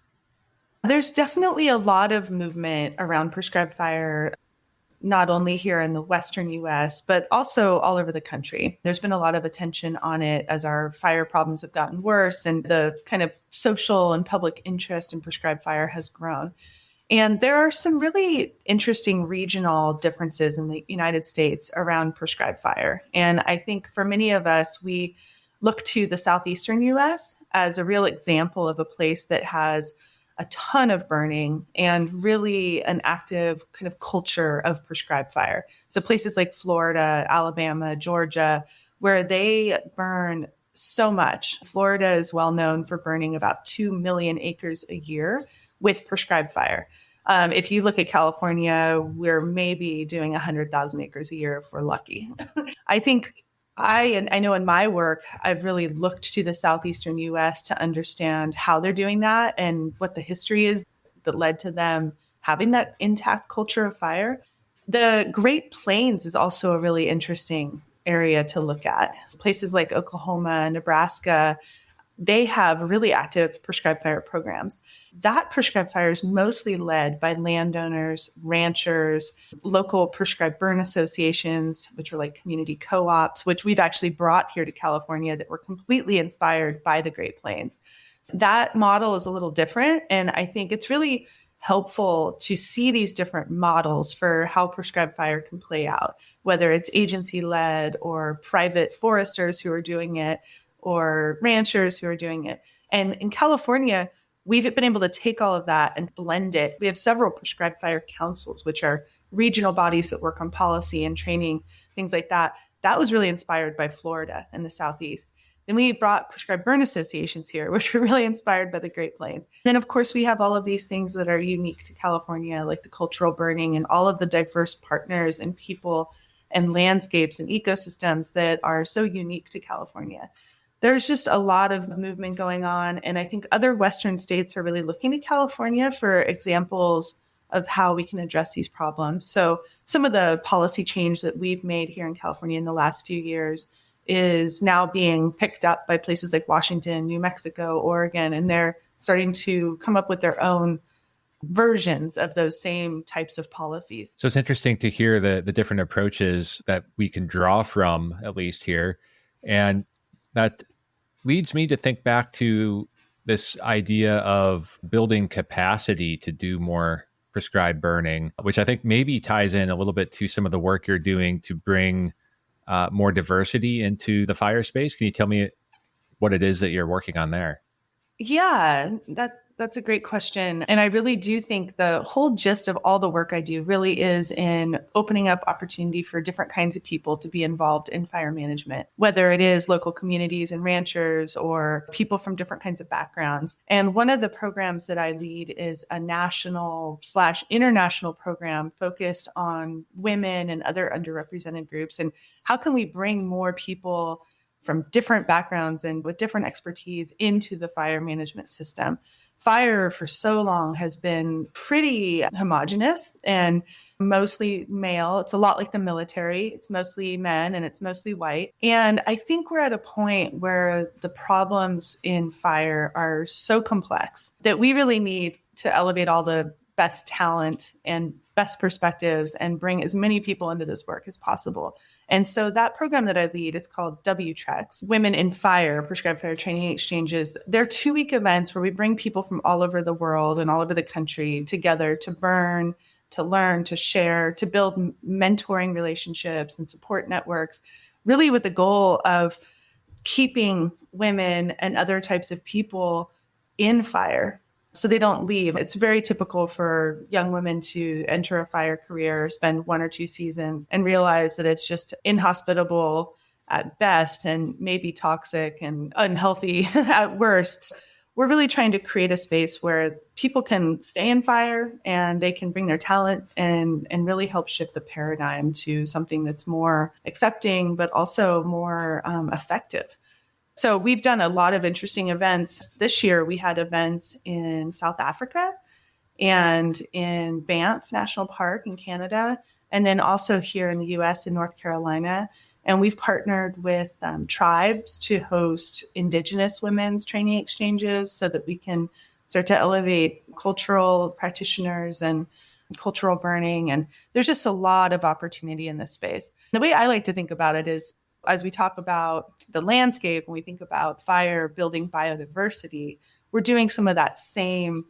There's definitely a lot of movement around prescribed fire, not only here in the Western US, but also all over the country. There's been a lot of attention on it as our fire problems have gotten worse and the kind of social and public interest in prescribed fire has grown. And there are some really interesting regional differences in the United States around prescribed fire. And I think for many of us, we look to the southeastern US as a real example of a place that has a ton of burning and really an active kind of culture of prescribed fire. So places like Florida, Alabama, Georgia, where they burn so much. Florida is well known for burning about 2 million acres a year, with prescribed fire. If you look at California, we're maybe doing 100,000 acres a year if we're lucky. I think I know in my work, I've really looked to the southeastern U.S. to understand how they're doing that and what the history is that led to them having that intact culture of fire. The Great Plains is also a really interesting area to look at. Places like Oklahoma, Nebraska, they have really active prescribed fire programs. That prescribed fire is mostly led by landowners, ranchers, local prescribed burn associations, which are like community co-ops, which we've actually brought here to California that were completely inspired by the Great Plains. So that model is a little different. And I think it's really helpful to see these different models for how prescribed fire can play out, whether it's agency-led or private foresters who are doing it, or ranchers who are doing it. And in California, we've been able to take all of that and blend it. We have several prescribed fire councils, which are regional bodies that work on policy and training, things like that. That was really inspired by Florida and the Southeast. Then we brought prescribed burn associations here, which were really inspired by the Great Plains. Then, of course, we have all of these things that are unique to California, like the cultural burning and all of the diverse partners and people and landscapes and ecosystems that are so unique to California. There's just a lot of movement going on. And I think other Western states are really looking to California for examples of how we can address these problems. So some of the policy change that we've made here in California in the last few years is now being picked up by places like Washington, New Mexico, Oregon, and they're starting to come up with their own versions of those same types of policies. So it's interesting to hear the different approaches that we can draw from, at least here. And that leads me to think back to this idea of building capacity to do more prescribed burning, which I think maybe ties in a little bit to some of the work you're doing to bring more diversity into the fire space. Can you tell me what it is that you're working on there? Yeah, that's a great question. And I really do think the whole gist of all the work I do really is in opening up opportunity for different kinds of people to be involved in fire management, whether it is local communities and ranchers or people from different kinds of backgrounds. And one of the programs that I lead is a national/international program focused on women and other underrepresented groups. And how can we bring more people from different backgrounds and with different expertise into the fire management system? Fire for so long has been pretty homogenous and mostly male. It's a lot like the military. It's mostly men and it's mostly white. And I think we're at a point where the problems in fire are so complex that we really need to elevate all the best talent and best perspectives and bring as many people into this work as possible. And so that program that I lead, it's called WTREX, Women in Fire, Prescribed Fire Training Exchanges. They're 2-week events where we bring people from all over the world and all over the country together to burn, to learn, to share, to build mentoring relationships and support networks, really with the goal of keeping women and other types of people in fire so they don't leave. It's very typical for young women to enter a fire career, spend 1 or 2 seasons, and realize that it's just inhospitable at best and maybe toxic and unhealthy at worst. We're really trying to create a space where people can stay in fire and they can bring their talent and really help shift the paradigm to something that's more accepting, but also more effective. So we've done a lot of interesting events. This year, we had events in South Africa and in Banff National Park in Canada, and then also here in the U.S. in North Carolina. And we've partnered with tribes to host Indigenous women's training exchanges so that we can start to elevate cultural practitioners and cultural burning. And there's just a lot of opportunity in this space. The way I like to think about it is, as we talk about the landscape, when we think about fire building biodiversity, we're doing some of that same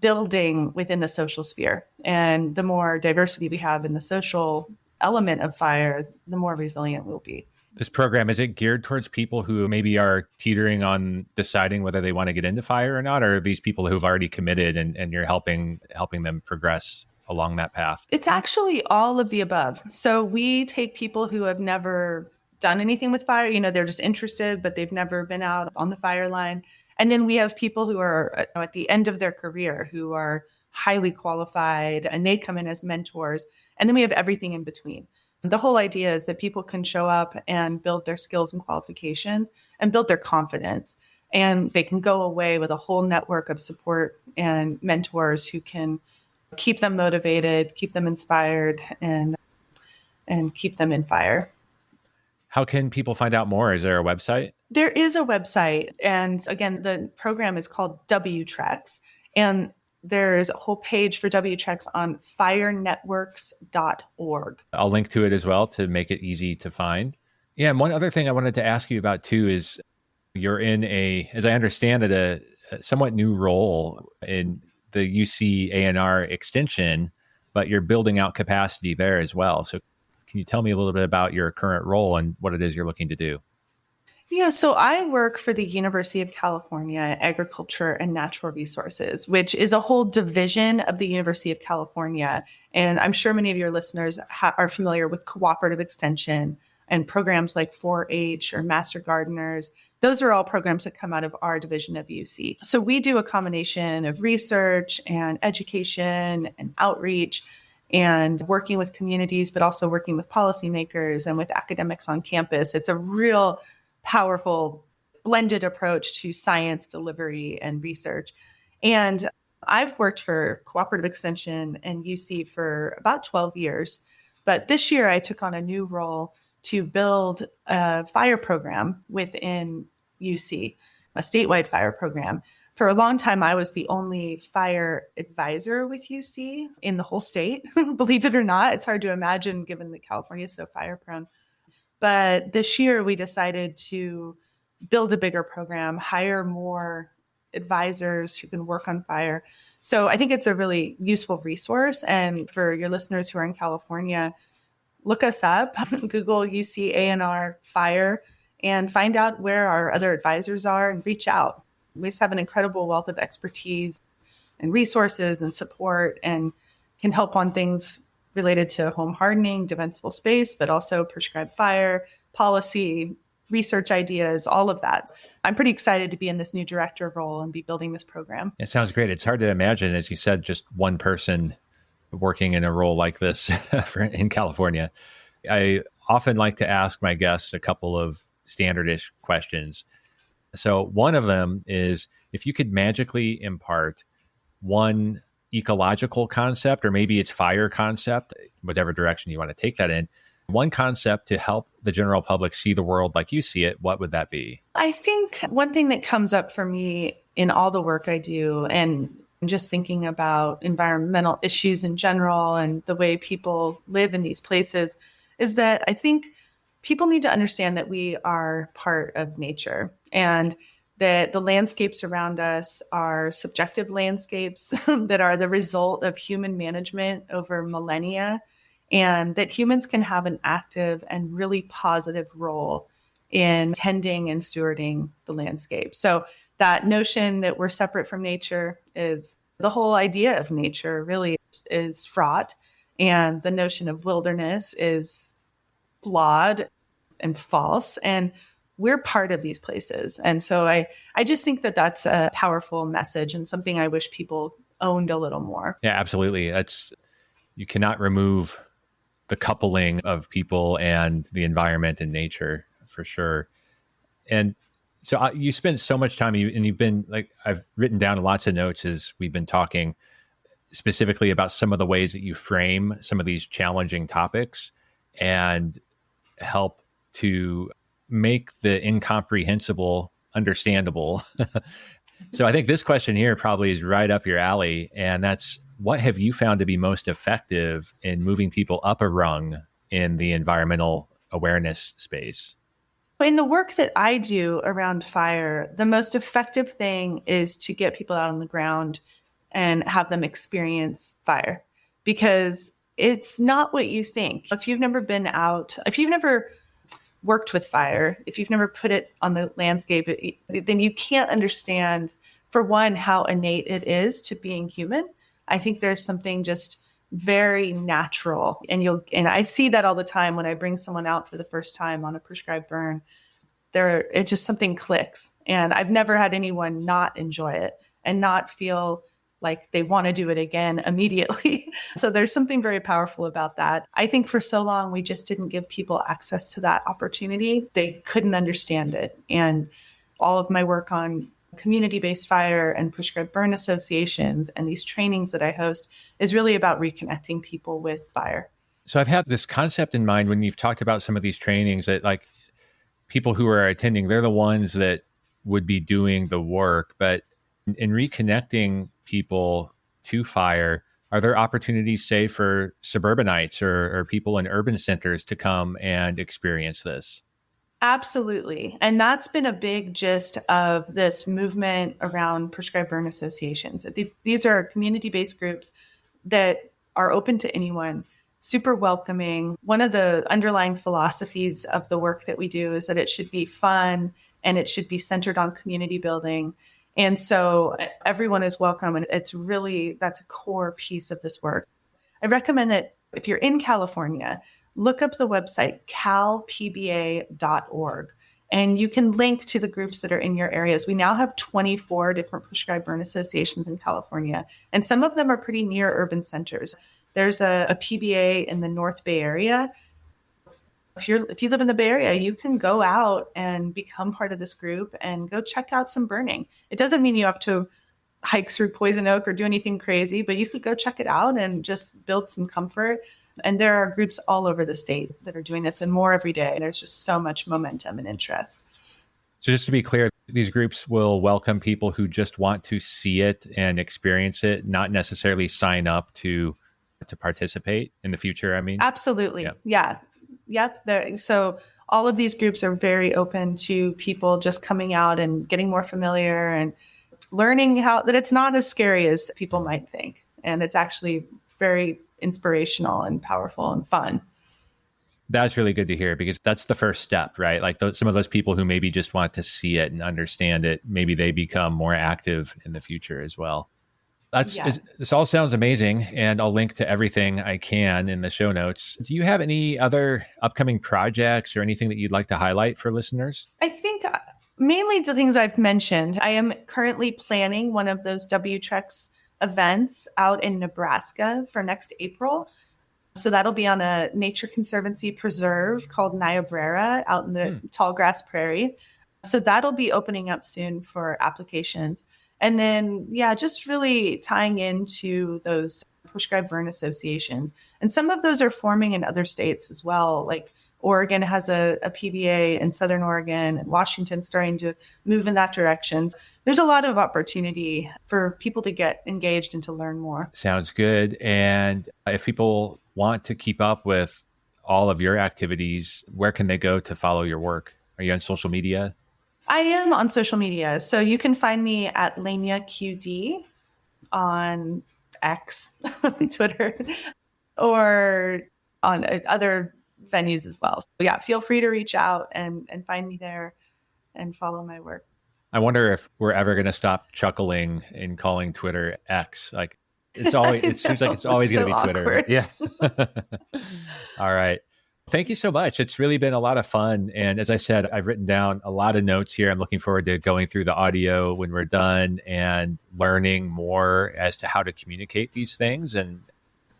building within the social sphere. And the more diversity we have in the social element of fire, the more resilient we'll be. This program, is it geared towards people who maybe are teetering on deciding whether they want to get into fire or not? Or are these people who've already committed and you're helping them progress along that path? It's actually all of the above. So we take people who have never done anything with fire. They're just interested, but they've never been out on the fire line. And then we have people who are at the end of their career who are highly qualified and they come in as mentors. And then we have everything in between. The whole idea is that people can show up and build their skills and qualifications and build their confidence. And they can go away with a whole network of support and mentors who can keep them motivated, keep them inspired, and keep them in fire. How can people find out more? Is there a website? There is a website. And again, the program is called WTREX. And there's a whole page for WTREX on firenetworks.org. I'll link to it as well to make it easy to find. Yeah, and one other thing I wanted to ask you about too is you're in as I understand it, a somewhat new role in the UC A&R extension, but you're building out capacity there as well. So can you tell me a little bit about your current role and what it is you're looking to do? Yeah, so I work for the University of California Agriculture and Natural Resources, which is a whole division of the University of California. And I'm sure many of your listeners are familiar with cooperative extension and programs like 4-H or Master Gardeners. Those are all programs that come out of our division of UC. So we do a combination of research and education and outreach and working with communities, but also working with policymakers and with academics on campus. It's a real powerful blended approach to science delivery and research. And I've worked for cooperative extension and UC for about 12 years. But this year I took on a new role to build a fire program within UC, a statewide fire program. For a long time, I was the only fire advisor with UC in the whole state. Believe it or not, it's hard to imagine given that California is so fire prone. But this year, we decided to build a bigger program, hire more advisors who can work on fire. So I think it's a really useful resource. And for your listeners who are in California, look us up, Google UC A&R fire, and find out where our other advisors are and reach out. We just have an incredible wealth of expertise and resources and support and can help on things related to home hardening, defensible space, but also prescribed fire, policy, research ideas, all of that. I'm pretty excited to be in this new director role and be building this program. It sounds great. It's hard to imagine, as you said, just one person working in a role like this in California. I often like to ask my guests a couple of standardish questions. So one of them is, if you could magically impart one ecological concept, or maybe it's fire concept, whatever direction you want to take that in, one concept to help the general public see the world like you see it, what would that be? I think one thing that comes up for me in all the work I do, and just thinking about environmental issues in general and the way people live in these places, is that I think people need to understand that we are part of nature and that the landscapes around us are subjective landscapes that are the result of human management over millennia, and that humans can have an active and really positive role in tending and stewarding the landscape. So that notion that we're separate from nature is the whole idea of nature really is fraught. And the notion of wilderness is flawed and false. And we're part of these places. And so I just think that that's a powerful message and something I wish people owned a little more. Yeah, absolutely. You cannot remove the coupling of people and the environment and nature, for sure. And so you spend so much time, and you've been like, I've written down lots of notes as we've been talking specifically about some of the ways that you frame some of these challenging topics and help to make the incomprehensible understandable. So I think this question here probably is right up your alley. And that's, what have you found to be most effective in moving people up a rung in the environmental awareness space? In the work that I do around fire, the most effective thing is to get people out on the ground and have them experience fire, because it's not what you think. If you've never been out, if you've never worked with fire, if you've never put it on the landscape, then you can't understand, for one, how innate it is to being human. I think there's something just very natural. And I see that all the time when I bring someone out for the first time on a prescribed burn. it just something clicks. And I've never had anyone not enjoy it and not feel like they want to do it again immediately. So there's something very powerful about that. I think for so long, we just didn't give people access to that opportunity. They couldn't understand it. And all of my work on community-based fire and prescribed burn associations and these trainings that I host is really about reconnecting people with fire. So I've had this concept in mind when you've talked about some of these trainings that like people who are attending, they're the ones that would be doing the work. But in reconnecting people to fire, are there opportunities, say, for suburbanites or people in urban centers to come and experience this? Absolutely. And that's been a big gist of this movement around prescribed burn associations. These are community-based groups that are open to anyone, super welcoming. One of the underlying philosophies of the work that we do is that it should be fun and it should be centered on community building. And so everyone is welcome. And that's a core piece of this work. I recommend that if you're in California, look up the website calpba.org, and you can link to the groups that are in your areas. We now have 24 different prescribed burn associations in California, and some of them are pretty near urban centers. There's a PBA in the North Bay area. If you live in the Bay Area, you can go out and become part of this group and go check out some burning. It doesn't mean you have to hike through Poison Oak or do anything crazy, but you could go check it out and just build some comfort. And there are groups all over the state that are doing this and more every day. There's just so much momentum and interest. So just to be clear, these groups will welcome people who just want to see it and experience it, not necessarily sign up to participate in the future, I mean? Absolutely. Yeah. Yep. So all of these groups are very open to people just coming out and getting more familiar and learning that it's not as scary as people might think. And it's actually very inspirational and powerful and fun. That's really good to hear, because that's the first step, right? Like some of those people who maybe just want to see it and understand it, maybe they become more active in the future as well. This all sounds amazing, and I'll link to everything I can in the show notes. Do you have any other upcoming projects or anything that you'd like to highlight for listeners? I think mainly the things I've mentioned. I am currently planning one of those WTREX events out in Nebraska for next April. So that'll be on a nature conservancy preserve called Niobrara out in the tall grass prairie. So that'll be opening up soon for applications. And then, just really tying into those prescribed burn associations. And some of those are forming in other states as well. Like Oregon has a PBA in Southern Oregon, and Washington starting to move in that direction. There's a lot of opportunity for people to get engaged and to learn more. Sounds good. And if people want to keep up with all of your activities, where can they go to follow your work? Are you on social media? I am on social media. So you can find me at Lenya QD on X, Twitter, or on other venues as well. So feel free to reach out and find me there and follow my work. I wonder if we're ever going to stop chuckling and calling Twitter X. Like it seems like it's always going to be Twitter. Awkward. Yeah. All right. Thank you so much. It's really been a lot of fun. And as I said, I've written down a lot of notes here. I'm looking forward to going through the audio when we're done and learning more as to how to communicate these things and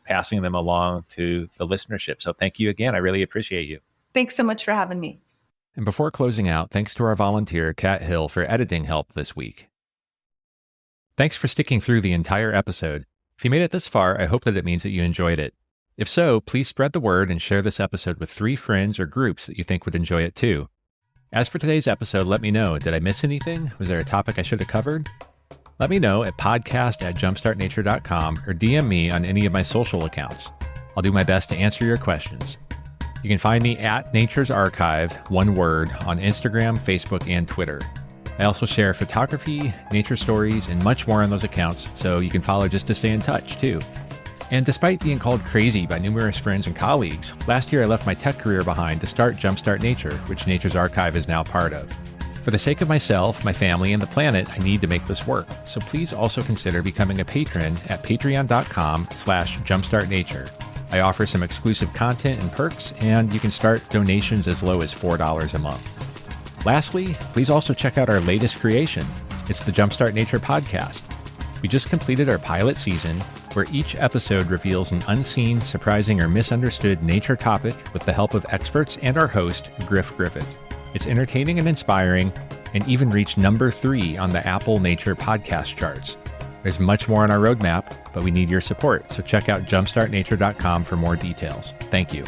passing them along to the listenership. So thank you again. I really appreciate you. Thanks so much for having me. And before closing out, thanks to our volunteer, Kat Hill, for editing help this week. Thanks for sticking through the entire episode. If you made it this far, I hope that it means that you enjoyed it. If so, please spread the word and share this episode with 3 friends or groups that you think would enjoy it too. As for today's episode, let me know. Did I miss anything? Was there a topic I should have covered? Let me know at podcast@jumpstartnature.com or DM me on any of my social accounts. I'll do my best to answer your questions. You can find me at Nature's Archive, one word, on Instagram, Facebook, and Twitter. I also share photography, nature stories, and much more on those accounts, so you can follow just to stay in touch too. And despite being called crazy by numerous friends and colleagues, last year I left my tech career behind to start Jumpstart Nature, which Nature's Archive is now part of. For the sake of myself, my family, and the planet, I need to make this work. So please also consider becoming a patron at patreon.com/jumpstartnature. I offer some exclusive content and perks, and you can start donations as low as $4 a month. Lastly, please also check out our latest creation. It's the Jumpstart Nature podcast. We just completed our pilot season, where each episode reveals an unseen, surprising, or misunderstood nature topic with the help of experts and our host, Griff Griffith. It's entertaining and inspiring, and even reached number 3 on the Apple Nature podcast charts. There's much more on our roadmap, but we need your support, so check out jumpstartnature.com for more details. Thank you.